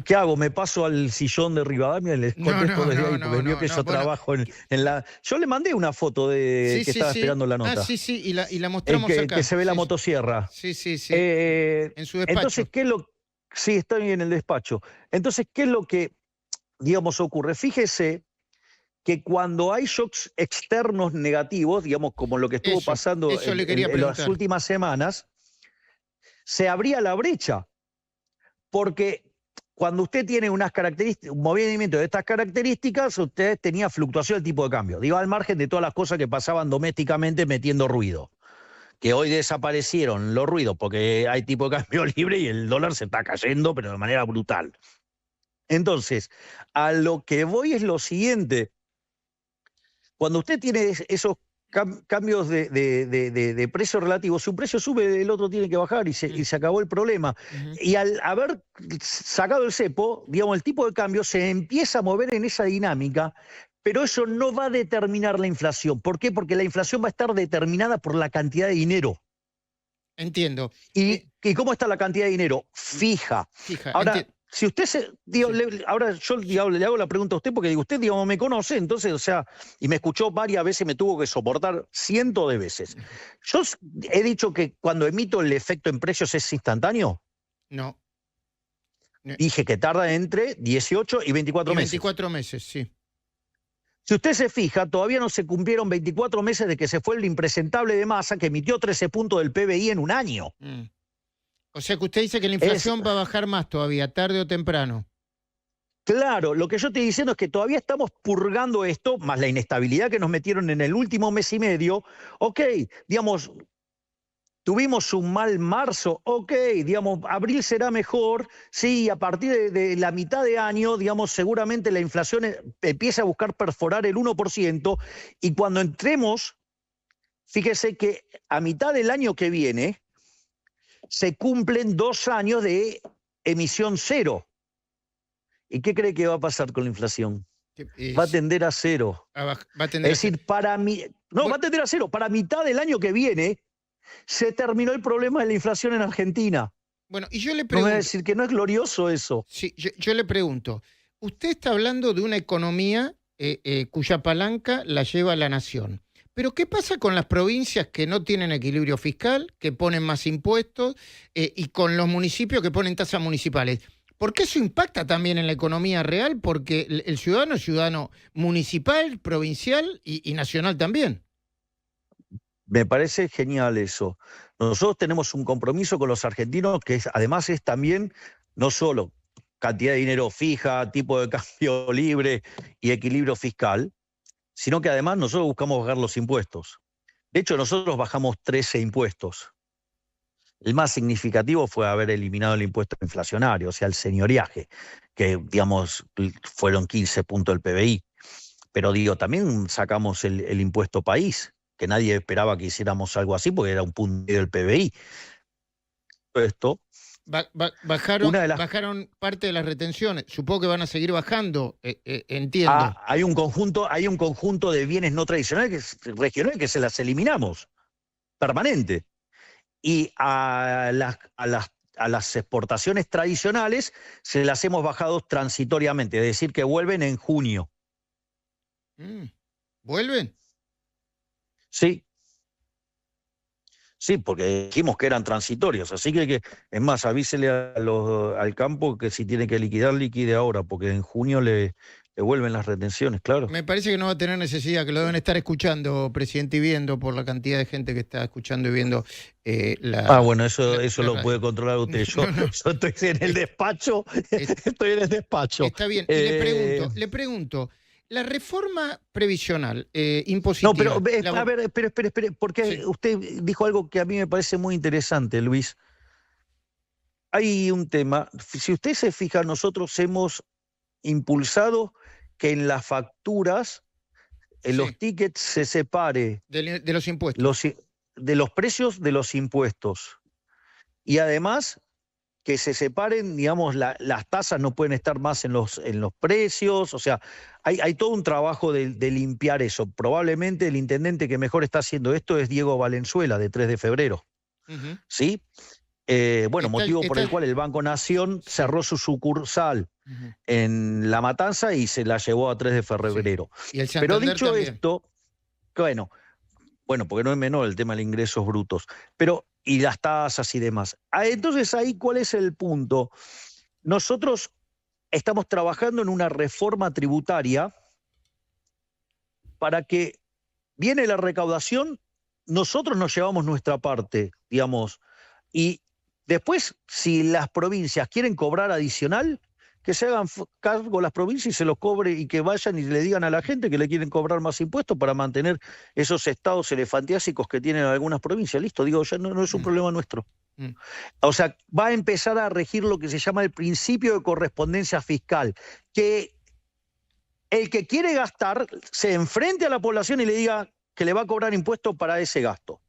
A: ¿Qué hago? ¿Me paso al sillón de Rivadavia y les contesto desde ahí? Porque vio que yo trabajo en la... Yo le mandé una foto de que estaba esperando la nota.
B: Sí, y la mostramos acá.
A: Que se ve la motosierra.
B: Sí. En su despacho.
A: Entonces, Sí, está bien en el despacho. Entonces, ¿qué es lo que... digamos, ocurre? Fíjese que cuando hay shocks externos negativos, digamos, como lo que estuvo pasando en las últimas semanas, se abría la brecha. Porque cuando usted tiene unas características, un movimiento de estas características, usted tenía fluctuación del tipo de cambio. Digo, al margen de todas las cosas que pasaban domésticamente metiendo ruido. que hoy desaparecieron los ruidos porque hay tipo de cambio libre y el dólar se está cayendo, pero de manera brutal. Entonces, a lo que voy es lo siguiente. Cuando usted tiene esos cambios de precio relativo, si un precio sube, el otro tiene que bajar y se acabó el problema. Y al haber sacado el cepo, digamos, el tipo de cambio se empieza a mover en esa dinámica, pero eso no va a determinar la inflación. ¿Por qué? Porque la inflación va a estar determinada por la cantidad de dinero.
B: Entiendo.
A: ¿Y cómo está la cantidad de dinero? Fija. Ahora, si usted ahora yo le hago la pregunta a usted porque digo, usted digamos, me conoce, entonces, o sea, y me escuchó varias veces, me tuvo que soportar cientos de veces. Yo he dicho que cuando emito el efecto en precios es instantáneo.
B: No.
A: Dije que tarda entre 18 y 24 meses.
B: 24 meses, sí.
A: Si usted se fija, todavía no se cumplieron 24 meses de que se fue el impresentable de Massa, que emitió 13 puntos del PBI en un año.
B: O sea que usted dice que la inflación va a bajar más todavía, tarde o temprano.
A: Claro, lo que yo estoy diciendo es que todavía estamos purgando esto, más la inestabilidad que nos metieron en el último mes y medio. Ok, digamos, tuvimos un mal marzo, ok, digamos, abril será mejor, sí, a partir de la mitad de año, digamos, seguramente la inflación empieza a buscar perforar el 1%, y cuando entremos, fíjese que a mitad del año que viene, se cumplen 2 años de emisión cero. ¿Y qué cree que va a pasar con la inflación? Va a tender a cero. Es decir, va a tender a cero. Para mitad del año que viene, se terminó el problema de la inflación en Argentina.
B: Bueno, y yo le pregunto...
A: No me va a decir que no es glorioso eso.
B: Sí, yo le pregunto. Usted está hablando de una economía cuya palanca la lleva la nación. Pero ¿qué pasa con las provincias que no tienen equilibrio fiscal, que ponen más impuestos, y con los municipios que ponen tasas municipales? Porque eso impacta también en la economía real, porque el ciudadano es ciudadano municipal, provincial y nacional también.
A: Me parece genial eso. Nosotros tenemos un compromiso con los argentinos que además es también no solo cantidad de dinero fija, tipo de cambio libre y equilibrio fiscal, sino que además nosotros buscamos bajar los impuestos. De hecho, nosotros bajamos 13 impuestos. El más significativo fue haber eliminado el impuesto inflacionario, o sea, el señoriaje, que, digamos, fueron 15 puntos del PBI. Pero, digo, también sacamos el impuesto país, que nadie esperaba que hiciéramos algo así, porque era un punto del PBI. Esto...
B: Bajaron parte de las retenciones. Supongo que van a seguir bajando, entiendo.
A: Hay un conjunto de bienes no tradicionales, regionales, que se las eliminamos, permanente. Y a las exportaciones tradicionales se las hemos bajado transitoriamente, es decir, que vuelven en junio.
B: ¿Vuelven?
A: Sí. Sí, porque dijimos que eran transitorios, así que es más, avísele al campo que si tiene que liquidar, liquide ahora, porque en junio le vuelven las retenciones, claro.
B: Me parece que no va a tener necesidad, que lo deben estar escuchando, presidente, y viendo por la cantidad de gente que está escuchando y viendo
A: bueno, eso lo puede controlar usted. Yo estoy en el despacho, estoy en el despacho.
B: Está bien, y le pregunto, la reforma previsional impositiva...
A: No, pero a ver, espere, porque sí. Usted dijo algo que a mí me parece muy interesante, Luis. Hay un tema, si usted se fija, nosotros hemos impulsado que en las facturas, en los tickets se separe...
B: De los impuestos.
A: De los precios de los impuestos. Y además... que se separen, digamos, las tasas no pueden estar más en los precios, o sea, hay todo un trabajo de limpiar eso. Probablemente el intendente que mejor está haciendo esto es Diego Valenzuela, de 3 de febrero, ¿sí? Motivo por el cual el Banco Nación cerró su sucursal en La Matanza y se la llevó a 3 de febrero.
B: Sí. ¿Y
A: pero dicho
B: también?
A: Esto, bueno, porque no es menor el tema de los ingresos brutos, y las tasas y demás. Entonces ahí, ¿cuál es el punto? Nosotros estamos trabajando en una reforma tributaria para que viene la recaudación, nosotros nos llevamos nuestra parte, digamos, y después, si las provincias quieren cobrar adicional, que se hagan cargo las provincias y se los cobre y que vayan y le digan a la gente que le quieren cobrar más impuestos para mantener esos estados elefantiásicos que tienen algunas provincias. Listo, digo, ya no es un problema nuestro. O sea, va a empezar a regir lo que se llama el principio de correspondencia fiscal, que el que quiere gastar se enfrente a la población y le diga que le va a cobrar impuestos para ese gasto.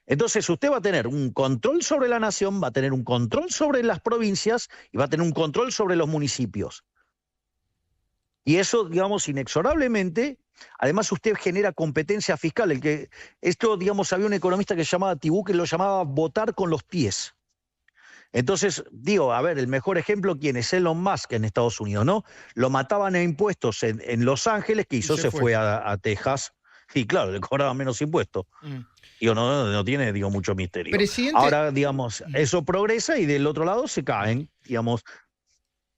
A: Entonces usted va a tener un control sobre la nación, va a tener un control sobre las provincias y va a tener un control sobre los municipios. Y eso, digamos, inexorablemente, además usted genera competencia fiscal. Esto, digamos, había un economista que se llamaba Tibú que lo llamaba votar con los pies. Entonces, digo, a ver, el mejor ejemplo, ¿quién es? Elon Musk en Estados Unidos, ¿no? Lo mataban a impuestos en Los Ángeles, ¿qué hizo? Se fue a Texas y claro, le cobraban menos impuestos. Digo, no tiene, digo, mucho misterio.
B: Presidente,
A: ahora, digamos, eso progresa y del otro lado se caen, digamos.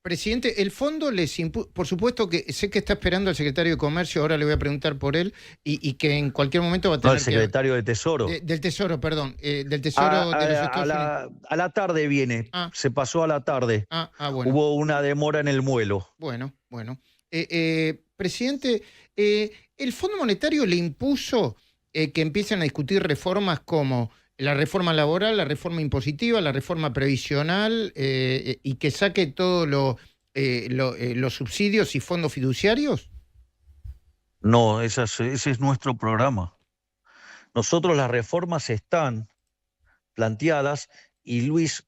B: Presidente, el fondo les impuso, por supuesto que sé que está esperando al secretario de Comercio, ahora le voy a preguntar por él, y que en cualquier momento va a tener
A: el secretario de Tesoro.
B: Del Tesoro, perdón, del Tesoro de los Estados Unidos.
A: A la tarde viene, se pasó a la tarde.
B: Bueno.
A: Hubo una demora en el vuelo.
B: Bueno. Presidente, ¿el Fondo Monetario le impuso que empiecen a discutir reformas como la reforma laboral, la reforma impositiva, la reforma previsional y que saque todos los subsidios y fondos fiduciarios?
A: No, ese es nuestro programa. Nosotros las reformas están planteadas y Luis,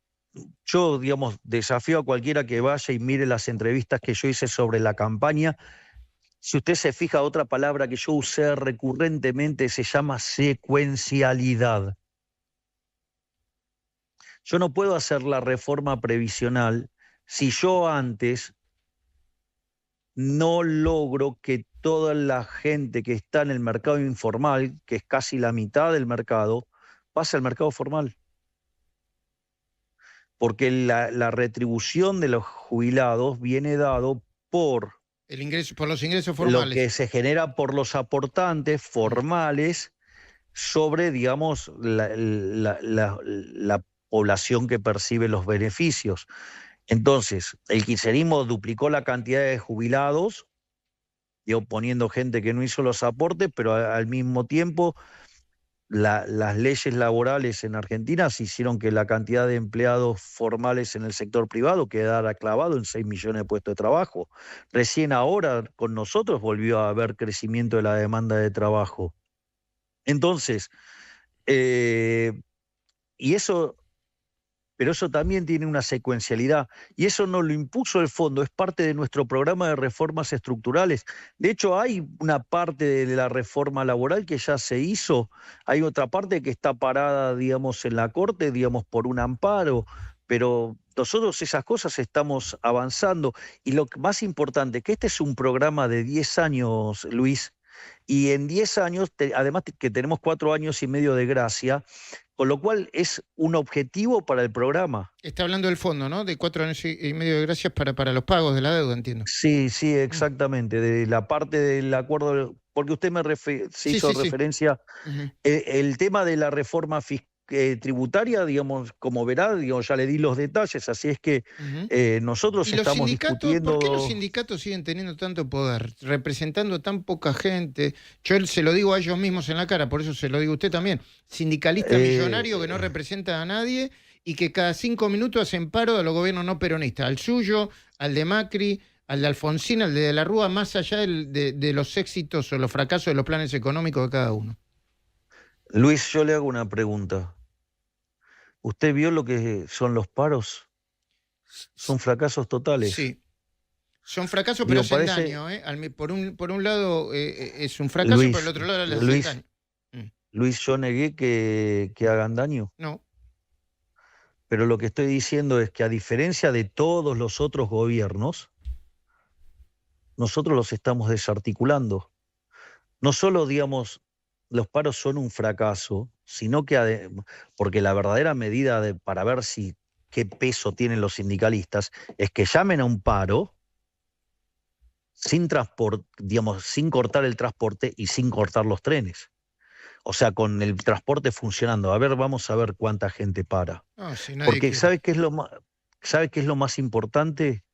A: yo, digamos, desafío a cualquiera que vaya y mire las entrevistas que yo hice sobre la campaña. Si usted se fija, otra palabra que yo usé recurrentemente se llama secuencialidad. Yo no puedo hacer la reforma previsional si yo antes no logro que toda la gente que está en el mercado informal, que es casi la mitad del mercado, pase al mercado formal. Porque la retribución de los jubilados viene dado por
B: los ingresos formales.
A: Lo que se genera por los aportantes formales sobre, digamos, la población que percibe los beneficios. Entonces, el kirchnerismo duplicó la cantidad de jubilados, poniendo gente que no hizo los aportes, pero al mismo tiempo las leyes laborales en Argentina se hicieron que la cantidad de empleados formales en el sector privado quedara clavado en 6 millones de puestos de trabajo. Recién ahora con nosotros volvió a haber crecimiento de la demanda de trabajo. Entonces, pero eso también tiene una secuencialidad y eso no lo impuso el fondo, es parte de nuestro programa de reformas estructurales. De hecho, hay una parte de la reforma laboral que ya se hizo, hay otra parte que está parada, digamos, en la Corte, digamos, por un amparo, pero nosotros esas cosas estamos avanzando. Y lo más importante, que este es un programa de 10 años, Luis, y en 10 años, además que tenemos 4 años y medio de gracia, con lo cual es un objetivo para el programa.
B: Está hablando del fondo, ¿no? De 4 años y medio de gracias para los pagos de la deuda, entiendo.
A: Sí, exactamente. De la parte del acuerdo, porque usted hizo referencia, el tema de la reforma tributaria, digamos, como verá, digamos, ya le di los detalles, así es que nosotros estamos discutiendo.
B: ¿Por qué los sindicatos siguen teniendo tanto poder, representando tan poca gente? Yo se lo digo a ellos mismos en la cara, por eso se lo digo a usted también. Sindicalista millonario que no representa a nadie y que cada 5 minutos hacen paro a los gobiernos no peronistas, al suyo, al de Macri, al de Alfonsín, al de la Rúa, más allá de los éxitos o los fracasos de los planes económicos de cada uno.
A: Luis, yo le hago una pregunta. ¿Usted vio lo que son los paros? Son fracasos totales.
B: Sí. Son fracasos, pero hacen daño. Por un lado es un fracaso,
A: Luis,
B: por el otro lado le hacen daño.
A: Luis, yo negué que hagan daño.
B: No.
A: Pero lo que estoy diciendo es que a diferencia de todos los otros gobiernos, nosotros los estamos desarticulando. No solo, digamos, los paros son un fracaso, sino que, porque la verdadera medida para ver qué peso tienen los sindicalistas es que llamen a un paro sin cortar el transporte y sin cortar los trenes. O sea, con el transporte funcionando. A ver, vamos a ver cuánta gente para. Porque ¿sabe qué es lo más importante?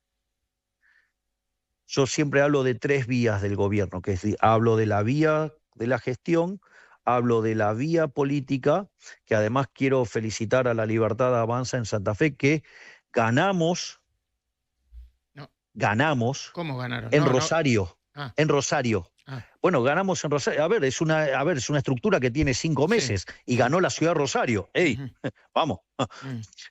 A: yo siempre hablo de 3 vías del gobierno, que es, hablo de la vía de la gestión, hablo de la vía política, que además quiero felicitar a La Libertad Avanza en Santa Fe, que ganamos
B: ¿Cómo ganaron?
A: en Rosario, en Rosario. Bueno, ganamos en Rosario. A ver, es una estructura que tiene 5 meses y ganó la ciudad de Rosario. ¡Ey! Vamos.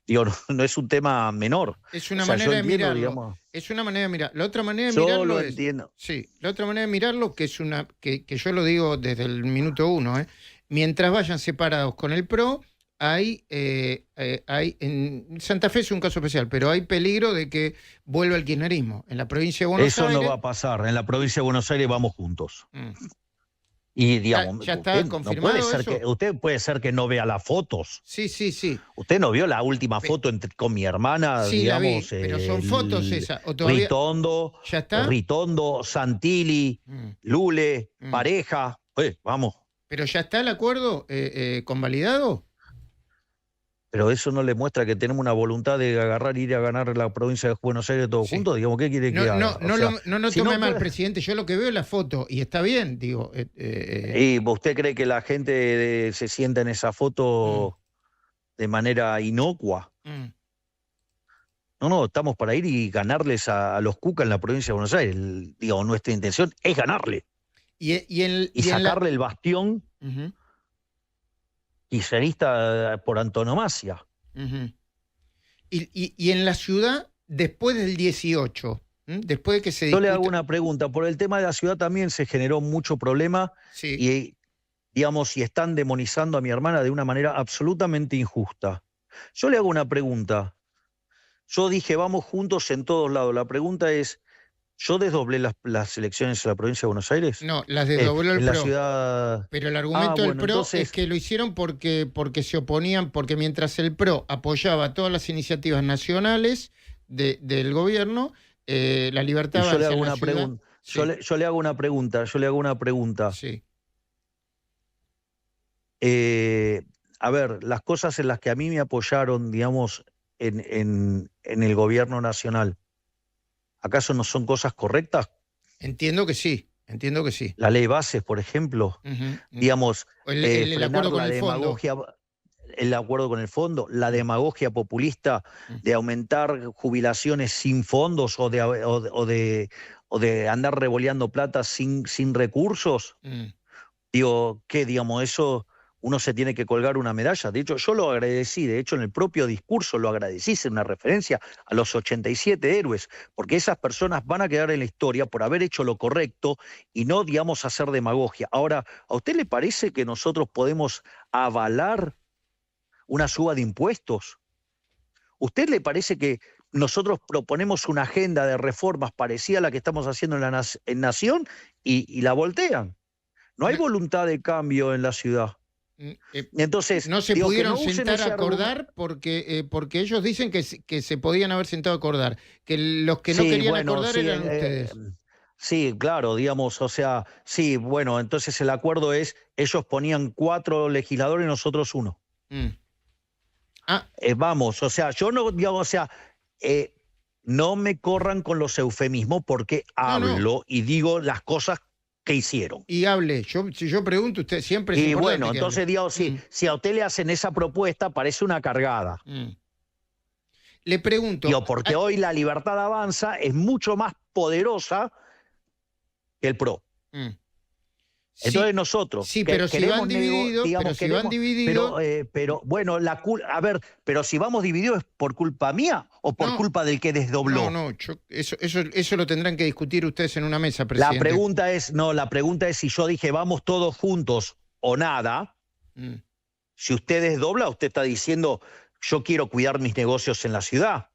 A: Digo, no es un tema menor.
B: Es una manera de mirarlo. Digamos, es una manera de mirarlo. La otra manera de mirarlo
A: lo entiendo.
B: Sí, la otra manera de mirarlo, que es que yo lo digo desde el minuto 1, mientras vayan separados con el PRO, hay en Santa Fe es un caso especial, pero hay peligro de que vuelva el kirchnerismo. En la provincia de Buenos Aires...
A: Eso no va a pasar. En la provincia de Buenos Aires vamos juntos. Y digamos,
B: ya está confirmado
A: usted puede ser que no vea las fotos.
B: Sí.
A: Usted no vio la última foto con mi hermana,
B: sí,
A: digamos.
B: La vi, pero son fotos esas. ¿O todavía...
A: ¿Ya está? Ritondo, Santilli, Lule, Pareja. Vamos.
B: ¿Pero ya está el acuerdo convalidado?
A: Pero eso no le muestra que tenemos una voluntad de agarrar y ir a ganar la provincia de Buenos Aires todos juntos. Digamos, ¿qué quiere que haga?
B: No tome mal, presidente. Yo lo que veo es la foto y está bien, digo.
A: ¿Y usted cree que la gente se sienta en esa foto de manera inocua? No, estamos para ir y ganarles a los Cuca en la provincia de Buenos Aires. Digo, nuestra intención es ganarle. Y sacarle el bastión kirchnerista por antonomasia.
B: Y en la ciudad, después del 18, después de que se
A: discuta... Yo le hago una pregunta. Por el tema de la ciudad también se generó mucho problema y, digamos, y están demonizando a mi hermana de una manera absolutamente injusta. Yo le hago una pregunta. Yo dije, vamos juntos en todos lados. La pregunta es, ¿yo desdoblé las elecciones en la provincia de Buenos Aires?
B: No, las desdobló el PRO.
A: La ciudad...
B: Pero el argumento del PRO es que lo hicieron porque se oponían, porque mientras el PRO apoyaba todas las iniciativas nacionales del gobierno, La Libertad Avanza en la ciudad...
A: Yo le hago una pregunta.
B: Sí.
A: A ver, las cosas en las que a mí me apoyaron, digamos, en el gobierno nacional, ¿acaso no son cosas correctas?
B: Entiendo que sí.
A: La ley bases, por ejemplo, digamos,
B: el acuerdo con el
A: demagogia, el acuerdo con el fondo, la demagogia populista de aumentar jubilaciones sin fondos o de andar revoleando plata sin recursos. Digo, ¿qué? Digamos, eso... Uno se tiene que colgar una medalla. De hecho, yo lo agradecí. De hecho, en el propio discurso lo agradecí. Hice una referencia a los 87 héroes, porque esas personas van a quedar en la historia por haber hecho lo correcto y no, digamos, hacer demagogia. Ahora, ¿a usted le parece que nosotros podemos avalar una suba de impuestos? ¿Usted le parece que nosotros proponemos una agenda de reformas parecida a la que estamos haciendo en Nación y la voltean? No hay voluntad de cambio en la ciudad. Entonces,
B: no se pudieron sentar a acordar porque ellos dicen que se podían haber sentado a acordar, que los que no querían acordar eran ustedes.
A: Sí, claro, digamos, o sea, sí, bueno, entonces el acuerdo es, ellos ponían 4 legisladores y nosotros 1. Vamos, o sea, yo no, digamos, o sea, no me corran con los eufemismos porque hablo y digo las cosas que hicieron.
B: Y hable, si yo pregunto, usted siempre es importante.
A: Y bueno, entonces digamos, si a usted le hacen esa propuesta, parece una cargada.
B: Le pregunto...
A: porque hoy La Libertad Avanza es mucho más poderosa que el PRO. Entonces nosotros...
B: Sí, pero si van divididos...
A: Pero bueno, a ver, pero si vamos divididos, ¿es por culpa mía o por culpa del que desdobló?
B: No, eso lo tendrán que discutir ustedes en una mesa, presidente.
A: La pregunta es si yo dije vamos todos juntos o nada. Si usted desdobla, usted está diciendo yo quiero cuidar mis negocios en la ciudad.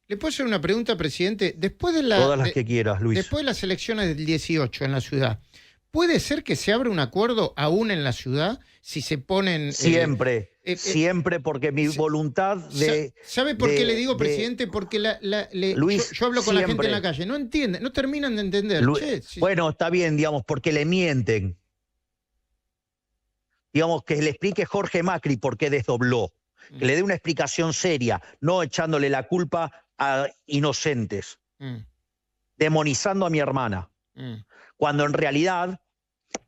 B: ¿Le puedo hacer una pregunta, presidente?
A: Todas las que quieras, Luis.
B: Después de las elecciones del 18 en la ciudad, ¿puede ser que se abra un acuerdo aún en la ciudad si se ponen...
A: Siempre, porque mi voluntad de...
B: ¿Sabe por qué le digo, presidente? Porque
A: Luis,
B: yo hablo con la gente en la calle, no entienden, no terminan de entender.
A: Bueno, está bien, digamos, porque le mienten. Digamos, que le explique Jorge Macri por qué desdobló. Que le dé una explicación seria, no echándole la culpa a inocentes, demonizando a mi hermana, cuando en realidad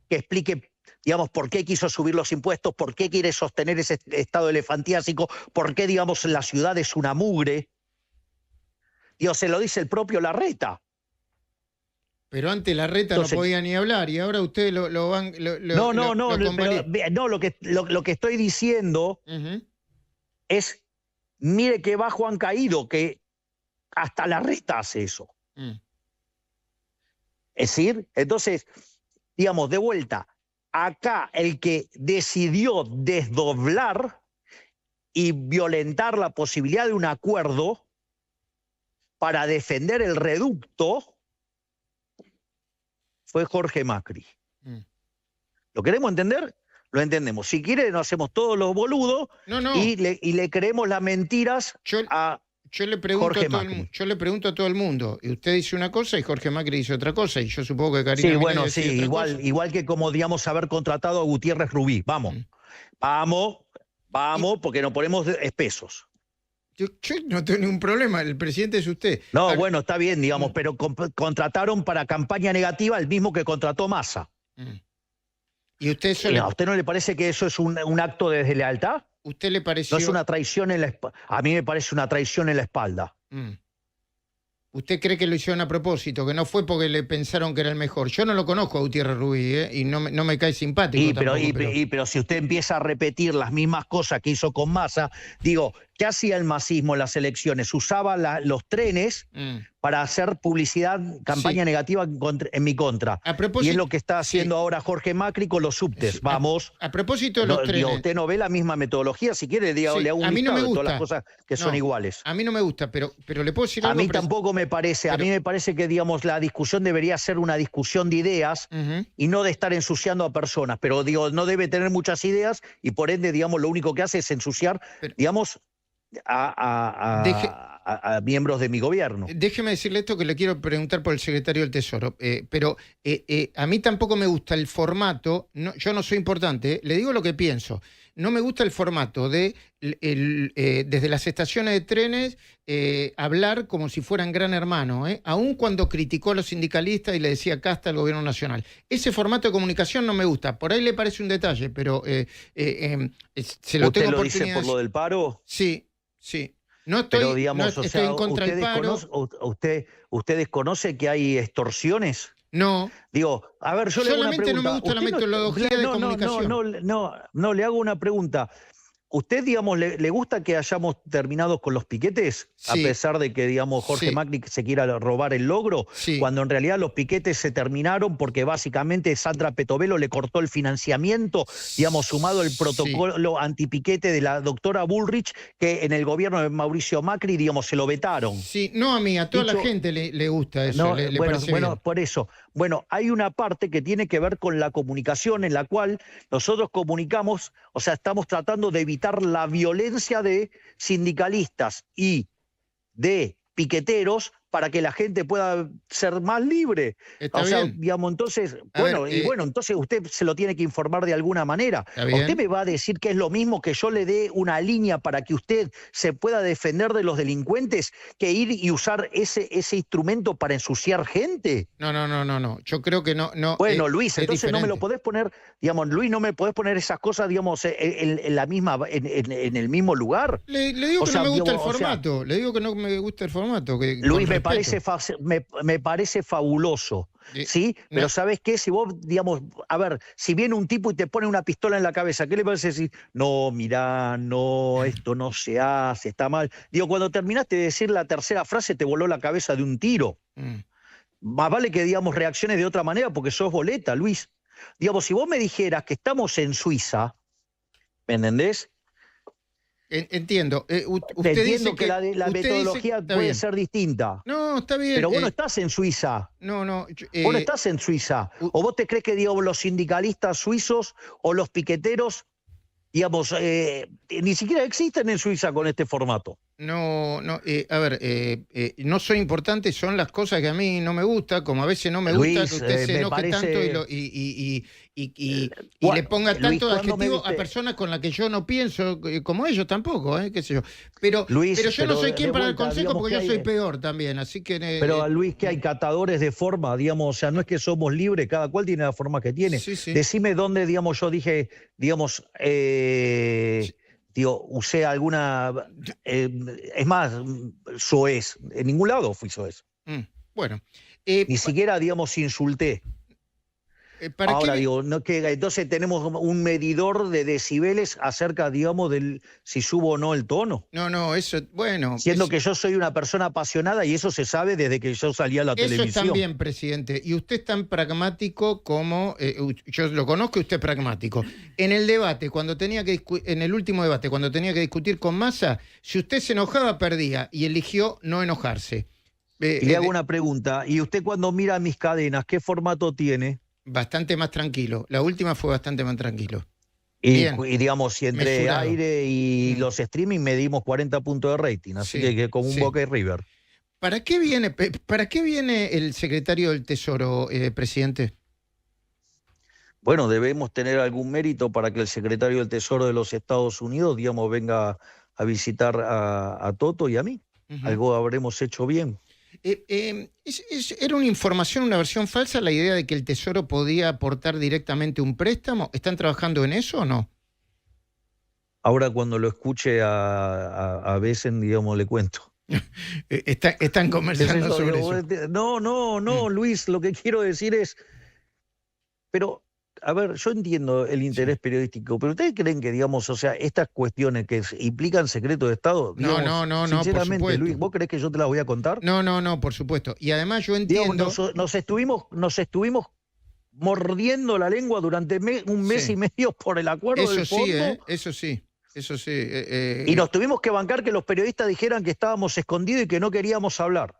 A: que explique, digamos, por qué quiso subir los impuestos, por qué quiere sostener ese estado elefantiásico, por qué, digamos, la ciudad es una mugre. Dios, se lo dice el propio Larreta.
B: Pero antes Larreta no podía ni hablar y ahora ustedes lo van...
A: Lo que estoy diciendo es, mire qué bajo han caído, que hasta Larreta hace eso. Es decir, entonces, digamos, de vuelta, acá el que decidió desdoblar y violentar la posibilidad de un acuerdo para defender el reducto fue Jorge Macri. ¿Lo queremos entender? Lo entendemos. Si quiere, nos hacemos todos los boludos y le creemos las mentiras a Jorge Macri.
B: Yo le pregunto a todo el mundo, y usted dice una cosa y Jorge Macri dice otra cosa, y yo supongo que Karina...
A: Sí, bueno, sí, igual que como, digamos, haber contratado a Gutiérrez Rubí. Vamos, porque nos ponemos espesos.
B: Yo no tengo ningún problema, el presidente es usted.
A: No, bueno, está bien, digamos, pero contrataron para campaña negativa al mismo que contrató Massa.
B: ¿Y usted
A: ¿A usted no le parece que eso es un acto de deslealtad?
B: ¿Usted le pareció?
A: No es una traición en la espalda. A mí me parece una traición en la espalda.
B: ¿Usted cree que lo hicieron a propósito, que no fue porque le pensaron que era el mejor? Yo no lo conozco a Gutiérrez Rubí, y no me cae simpático
A: pero si usted empieza a repetir las mismas cosas que hizo con Massa, digo, ¿qué hacía el masismo en las elecciones? Usaba los trenes para hacer publicidad, campaña negativa en mi contra. Y es lo que está haciendo ahora Jorge Macri con los subtes. Vamos.
B: A propósito de los trenes.
A: Usted no ve la misma metodología, si quiere, le hago un listado de todas las cosas que son iguales.
B: A mí no me gusta, pero le puedo decir algo.
A: A mí tampoco me parece. A mí me parece que, digamos, la discusión debería ser una discusión de ideas y no de estar ensuciando a personas. Pero, digo, no debe tener muchas ideas y, por ende, digamos, lo único que hace es ensuciar, digamos, a miembros de mi gobierno.
B: Déjeme decirle esto que le quiero preguntar por el secretario del Tesoro, pero a mí tampoco me gusta el formato, yo no soy importante, le digo lo que pienso, no me gusta el formato de desde las estaciones de trenes hablar como si fueran Gran Hermano, aun cuando criticó a los sindicalistas y le decía acá está el gobierno nacional. Ese formato de comunicación no me gusta, por ahí le parece un detalle, pero se lo tengo oportunidad.
A: ¿Usted lo dice por lo del paro?
B: Sí. No estoy,
A: pero, digamos,
B: estoy en contra del paro.
A: ¿Usted desconoce que hay extorsiones?
B: No.
A: Digo, a ver, yo le hago una pregunta.
B: Solamente no me gusta la metodología de comunicación.
A: No, le hago una pregunta. ¿Usted, digamos, le gusta que hayamos terminado con los piquetes? Sí. A pesar de que, digamos, Jorge Macri se quiera robar el logro, cuando en realidad los piquetes se terminaron porque básicamente Sandra Petovelo le cortó el financiamiento, digamos, sumado el protocolo antipiquete de la doctora Bullrich, que en el gobierno de Mauricio Macri, digamos, se lo vetaron.
B: Sí, no a mí, a toda la gente le gusta eso.
A: Bueno, por eso. Bueno, hay una parte que tiene que ver con la comunicación en la cual nosotros comunicamos, o sea, estamos tratando de evitar la violencia de sindicalistas y de piqueteros para que la gente pueda ser más libre.
B: Está bien.
A: Digamos, entonces, entonces usted se lo tiene que informar de alguna manera. ¿Usted me va a decir que es lo mismo que yo le dé una línea para que usted se pueda defender de los delincuentes que ir y usar ese instrumento para ensuciar gente?
B: No. Yo creo que no.
A: Bueno, Luis, entonces no me lo podés poner, digamos, Luis, no me podés poner esas cosas, digamos, en la misma, en el mismo lugar.
B: Le digo que no me gusta el formato. Le digo que no me gusta el formato.
A: Luis, me parece fabuloso, ¿sí? Pero ¿sabes qué? Si vos, digamos, a ver, si viene un tipo y te pone una pistola en la cabeza, ¿qué le parece decir? No, mirá, no, esto no se hace, está mal. Digo, cuando terminaste de decir la tercera frase te voló la cabeza de un tiro. Más vale que, digamos, reacciones de otra manera porque sos boleta, Luis. Digamos, si vos me dijeras que estamos en Suiza, ¿me entendés?
B: Entiendo. Usted
A: entiendo
B: dice
A: que la metodología puede ser distinta.
B: No, está bien.
A: Pero vos no estás en Suiza.
B: No.
A: Vos no estás en Suiza. ¿O vos te crees que, digamos, los sindicalistas suizos o los piqueteros, digamos, ni siquiera existen en Suiza con este formato?
B: No, a ver, no soy importante, son las cosas que a mí no me gusta, como a veces no me gusta que usted se enoje tanto y y le ponga tanto adjetivo a personas con las que yo no pienso como ellos tampoco, qué sé yo. Pero yo no soy quien para el consejo porque yo soy peor también, así que...
A: Pero Luis, que hay catadores de forma, digamos, o sea, no es que somos libres, cada cual tiene la forma que tiene.
B: Sí.
A: Decime dónde, digamos, yo dije, digamos, usé alguna... es más, soez. En ningún lado fui soez.
B: Bueno.
A: Ni siquiera, digamos, insulté. Ahora digo, no, que entonces tenemos un medidor de decibeles acerca, digamos, del si subo o no el tono.
B: No, eso, bueno.
A: Siendo que yo soy una persona apasionada y eso se sabe desde que yo salí a la televisión.
B: Eso también, presidente. Y usted es tan pragmático como... yo lo conozco y usted es pragmático. En el debate, en el último debate, cuando tenía que discutir con Massa, si usted se enojaba, perdía y eligió no enojarse.
A: Y le hago una pregunta. ¿Y usted cuando mira mis cadenas, qué formato tiene?
B: Bastante más tranquilo. La última fue bastante más tranquilo.
A: Y digamos, si entre mesurado. Aire y los streaming medimos 40 puntos de rating, así que como un Boca y River.
B: ¿Para qué viene el secretario del Tesoro, presidente?
A: Bueno, debemos tener algún mérito para que el secretario del Tesoro de los Estados Unidos, digamos, venga a visitar a Toto y a mí. Algo habremos hecho bien.
B: ¿Era una información, una versión falsa la idea de que el Tesoro podía aportar directamente un préstamo? ¿Están trabajando en eso o no?
A: Ahora cuando lo escuche a Besen, digamos, le cuento.
B: Están conversando sobre eso.
A: No, Luis, lo que quiero decir es... Pero... A ver, yo entiendo el interés periodístico, pero ¿ustedes creen que, digamos, o sea, estas cuestiones que implican secreto de Estado, digamos,
B: no,
A: sinceramente,
B: por
A: Luis, ¿vos creés que yo te las voy a contar?
B: No, por supuesto. Y además yo entiendo...
A: Digamos, nos estuvimos mordiendo la lengua durante un mes y medio por el acuerdo del fondo.
B: Eso sí.
A: Y nos tuvimos que bancar que los periodistas dijeran que estábamos escondidos y que no queríamos hablar.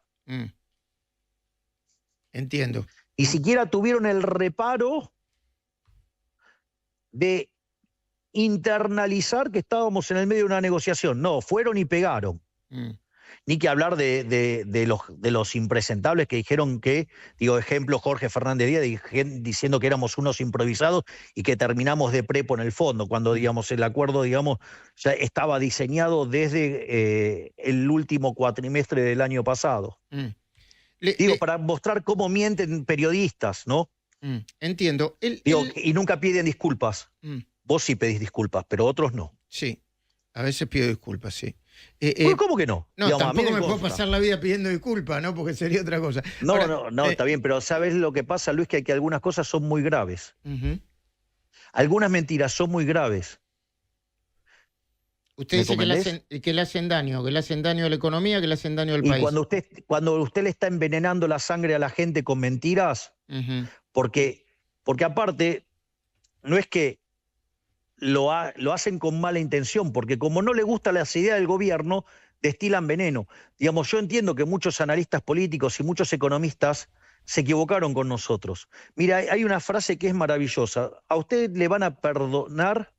B: Entiendo.
A: Y siquiera tuvieron el reparo de internalizar que estábamos en el medio de una negociación. No, fueron y pegaron. Ni que hablar de los impresentables que dijeron que, ejemplo, Jorge Fernández Díaz diciendo que éramos unos improvisados y que terminamos de prepo en el fondo, cuando, digamos, el acuerdo, digamos, ya estaba diseñado desde el último cuatrimestre del año pasado. Para mostrar cómo mienten periodistas, ¿no?
B: Entiendo.
A: Y nunca piden disculpas. Vos sí pedís disculpas, pero otros no.
B: Sí, a veces pido disculpas, sí.
A: ¿Cómo que no?
B: No, digamos, tampoco me puedo pasar la vida pidiendo disculpas, ¿no? Porque sería otra cosa.
A: No, está bien, pero ¿sabes lo que pasa, Luis? Que algunas cosas son muy graves. Algunas mentiras son muy graves.
B: Usted dice que le hacen daño, a la economía, que le hacen daño al país.
A: Y cuando usted le está envenenando la sangre a la gente con mentiras, porque aparte, no es que lo hacen con mala intención, porque como no le gusta las ideas del gobierno, destilan veneno. Digamos, yo entiendo que muchos analistas políticos y muchos economistas se equivocaron con nosotros. Mira, hay una frase que es maravillosa. A usted le van a perdonar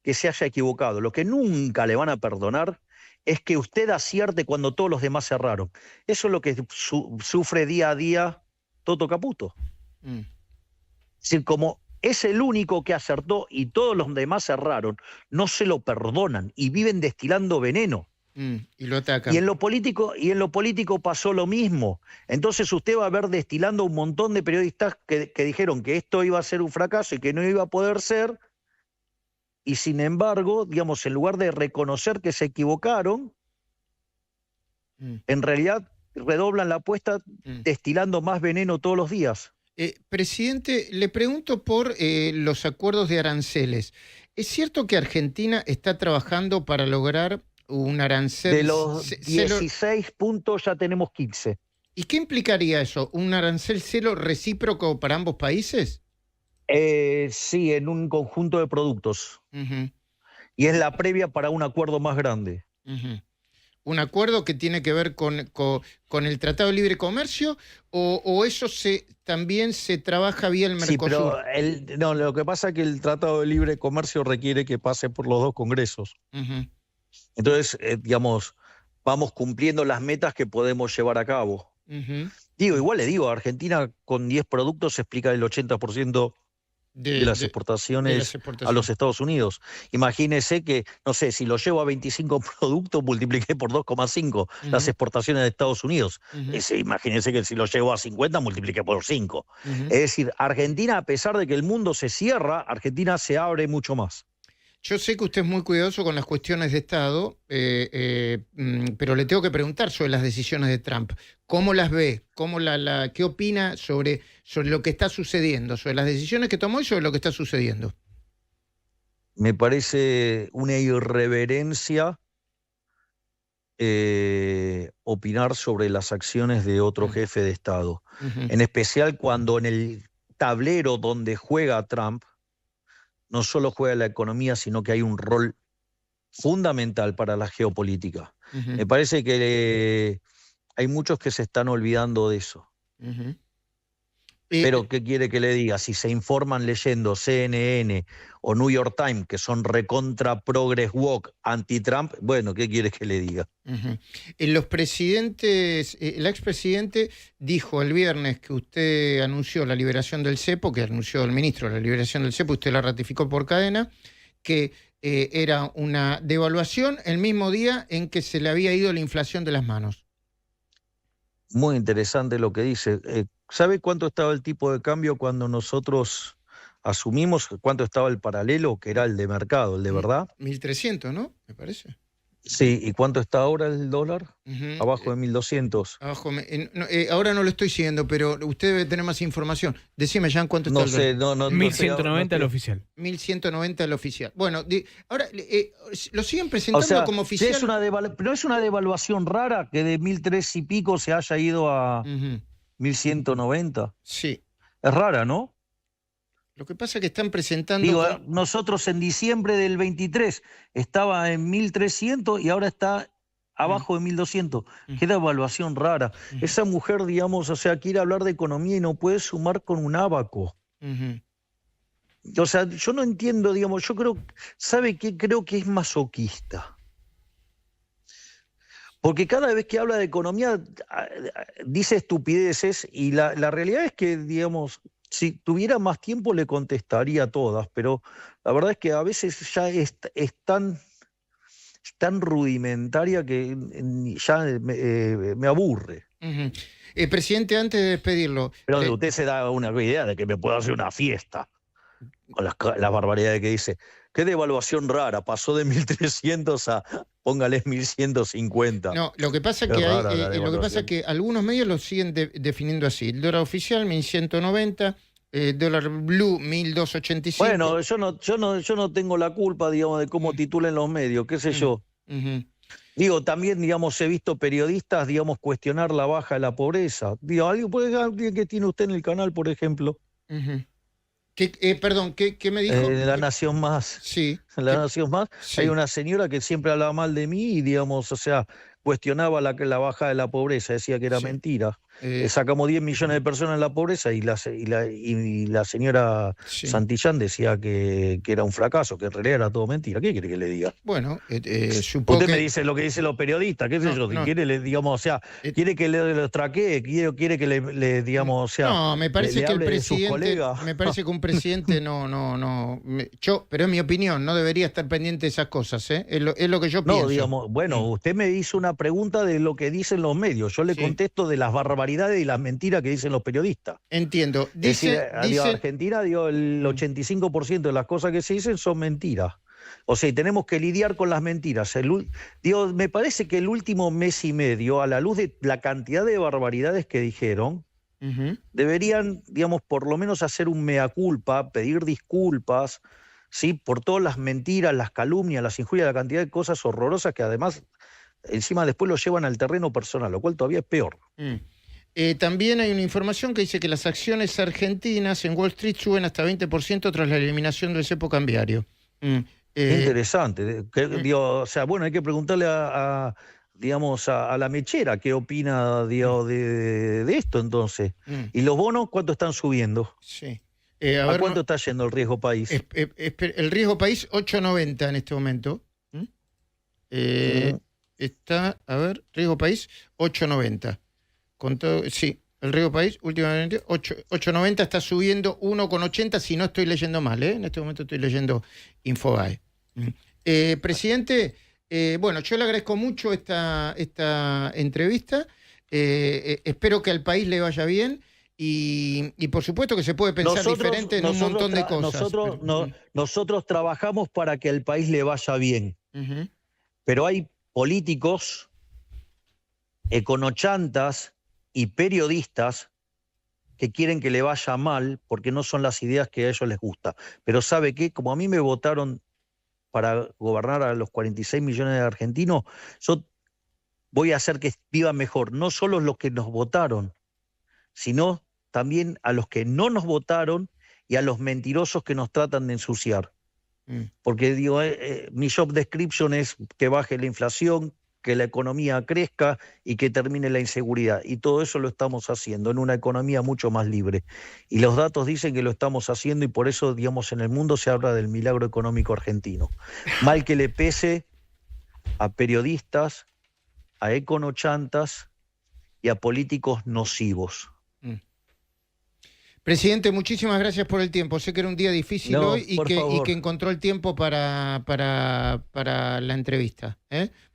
A: que se haya equivocado. Lo que nunca le van a perdonar es que usted acierte cuando todos los demás erraron. Eso es lo que sufre día a día Toto Caputo. Es decir, como es el único que acertó y todos los demás erraron, no se lo perdonan y viven destilando veneno.
B: Y lo atacan.
A: Y en lo político pasó lo mismo. Entonces usted va a ver destilando un montón de periodistas que dijeron que esto iba a ser un fracaso y que no iba a poder ser, y sin embargo, digamos, en lugar de reconocer que se equivocaron, en realidad redoblan la apuesta destilando más veneno todos los días.
B: Presidente, le pregunto por los acuerdos de aranceles. ¿Es cierto que Argentina está trabajando para lograr un arancel?
A: De los 16 puntos ya tenemos 15.
B: ¿Y qué implicaría eso? ¿Un arancel cero recíproco para ambos países?
A: Sí, en un conjunto de productos. Y es la previa para un acuerdo más grande.
B: ¿Un acuerdo que tiene que ver con el Tratado de Libre Comercio o eso también se trabaja vía el Mercosur?
A: Sí, pero lo que pasa es que el Tratado de Libre Comercio requiere que pase por los dos congresos. Entonces, digamos, vamos cumpliendo las metas que podemos llevar a cabo. Igual le digo, Argentina con 10 productos explica el 80% de las exportaciones a los Estados Unidos. Imagínese que, no sé, si lo llevo a 25 productos, multipliqué por 2,5 las exportaciones de Estados Unidos. Imagínese que si lo llevo a 50, multipliqué por 5. Es decir, Argentina, a pesar de que el mundo se cierra, Argentina se abre mucho más.
B: Yo sé que usted es muy cuidadoso con las cuestiones de Estado, pero le tengo que preguntar sobre las decisiones de Trump. ¿Cómo las ve? ¿Qué opina sobre lo que está sucediendo, sobre las decisiones que tomó y sobre lo que está sucediendo?
A: Me parece una irreverencia opinar sobre las acciones de otro jefe de Estado. En especial cuando en el tablero donde juega Trump, no solo juega la economía, sino que hay un rol fundamental para la geopolítica. Me parece que hay muchos que se están olvidando de eso. Pero, ¿qué quiere que le diga? Si se informan leyendo CNN o New York Times, que son recontra progress woke, anti-Trump, bueno, ¿qué quiere que le diga?
B: Los presidentes, el expresidente dijo el viernes que usted anunció la liberación del cepo, que anunció el ministro la liberación del cepo, usted la ratificó por cadena, que era una devaluación el mismo día en que se le había ido la inflación de las manos.
A: Muy interesante lo que dice. ¿Sabe cuánto estaba el tipo de cambio cuando nosotros asumimos? ¿Cuánto estaba el paralelo, que era el de mercado, el de verdad?
B: 1.300, ¿no? Me parece.
A: Sí, ¿y cuánto está ahora el dólar? Abajo de 1.200.
B: Ahora no lo estoy siguiendo, pero usted debe tener más información. Decime, Jan, ¿cuánto está el dólar?
C: No sé, 1.190 el oficial.
B: 1.190 el oficial. Bueno, ahora lo siguen presentando como oficial.
A: Pero es una devaluación rara que de 1.300 y pico se haya ido a 1.190.
B: Sí.
A: Es rara, ¿no?
B: Lo que pasa es que están presentando...
A: Digo, nosotros en diciembre del 23 estaba en 1.300 y ahora está abajo de 1.200. Qué devaluación rara. Esa mujer, digamos, o sea, quiere hablar de economía y no puede sumar con un ábaco. O sea, yo no entiendo, digamos, yo creo, ¿sabe qué? Creo que es masoquista. Porque cada vez que habla de economía dice estupideces y la realidad es que, digamos... Si tuviera más tiempo le contestaría a todas, pero la verdad es que a veces ya es tan rudimentaria que ya me aburre.
B: Presidente, antes de despedirlo...
A: Pero usted se da una idea de que me puedo hacer una fiesta con las barbaridades que dice. Qué devaluación rara, pasó de 1.300 a, póngale 1.150.
B: No, lo que pasa es que algunos medios lo siguen definiendo así. El dólar oficial 1.190, dólar blue 1.285.
A: Bueno, yo no tengo la culpa, digamos, de cómo titulen los medios, qué sé yo. Digo, también, digamos, he visto periodistas, digamos, cuestionar la baja de la pobreza. Digo, alguien que tiene usted en el canal, por ejemplo.
B: Perdón, ¿qué me dijo?
A: La Nación Más.
B: Sí.
A: La Nación Más.
B: Sí.
A: Hay una señora que siempre hablaba mal de mí y, digamos, o sea, cuestionaba la baja de la pobreza, decía que era mentira. Sacamos 10 millones de personas en la pobreza y la señora Santillán decía que era un fracaso, que en realidad era todo mentira. ¿Qué quiere que le diga?
B: Bueno, supongo
A: Usted me dice lo que dicen los periodistas, qué sé yo, si quiere, digamos, o sea, quiere que le traquee, quiere que le digamos, o sea,
B: no, me parece que el presidente,
A: me
B: parece que un presidente pero es mi opinión, no debería estar pendiente de esas cosas, ¿eh? Es lo que yo pienso.
A: No, digamos, bueno, usted me hizo una pregunta de lo que dicen los medios, yo le contesto de las barbaridades y las mentiras que dicen los periodistas.
B: Entiendo.
A: Argentina, el 85% de las cosas que se dicen son mentiras. O sea, tenemos que lidiar con las mentiras. Me parece que el último mes y medio, a la luz de la cantidad de barbaridades que dijeron, deberían, digamos, por lo menos hacer un mea culpa, pedir disculpas, ¿sí? Por todas las mentiras, las calumnias, las injurias, la cantidad de cosas horrorosas que además encima después lo llevan al terreno personal, lo cual todavía es peor.
B: También hay una información que dice que las acciones argentinas en Wall Street suben hasta 20% tras la eliminación del cepo cambiario.
A: Interesante. O sea, bueno, hay que preguntarle a la mechera qué opina de esto entonces. ¿Y los bonos cuánto están subiendo?
B: Sí.
A: ¿A cuánto está yendo el riesgo país?
B: El riesgo país 8.90 en este momento. Está, riesgo país 8.90. Con todo, sí, El Río País, últimamente, 8.90, está subiendo 1,80, si no estoy leyendo mal, En este momento estoy leyendo Infobae. Presidente, bueno, yo le agradezco mucho esta entrevista. Espero que al país le vaya bien y por supuesto que se puede pensar diferente en un montón de cosas.
A: Nosotros trabajamos para que al país le vaya bien, pero hay políticos, econochantas y periodistas que quieren que le vaya mal porque no son las ideas que a ellos les gusta. Pero ¿sabe qué? Como a mí me votaron para gobernar a los 46 millones de argentinos, yo voy a hacer que vivan mejor, no solo los que nos votaron, sino también a los que no nos votaron y a los mentirosos que nos tratan de ensuciar. Porque digo, mi job description es que baje la inflación, que la economía crezca y que termine la inseguridad. Y todo eso lo estamos haciendo en una economía mucho más libre. Y los datos dicen que lo estamos haciendo y por eso, digamos, en el mundo se habla del milagro económico argentino. Mal que le pese a periodistas, a econochantas y a políticos nocivos.
B: Presidente, muchísimas gracias por el tiempo. Sé que era un día difícil hoy y que encontró el tiempo para la entrevista.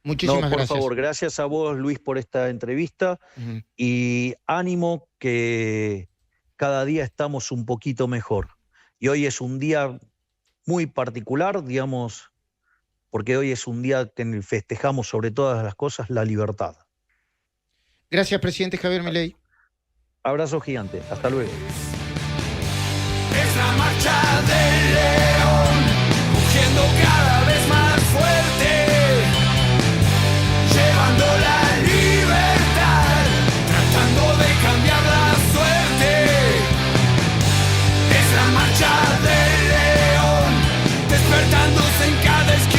B: Muchísimas gracias.
A: Por favor, gracias a vos, Luis, por esta entrevista y ánimo que cada día estamos un poquito mejor. Y hoy es un día muy particular, digamos, porque hoy es un día que festejamos sobre todas las cosas la libertad.
B: Gracias, presidente Javier Milei.
A: Abrazo gigante. Hasta luego.
C: Es la marcha del león, rugiendo cada vez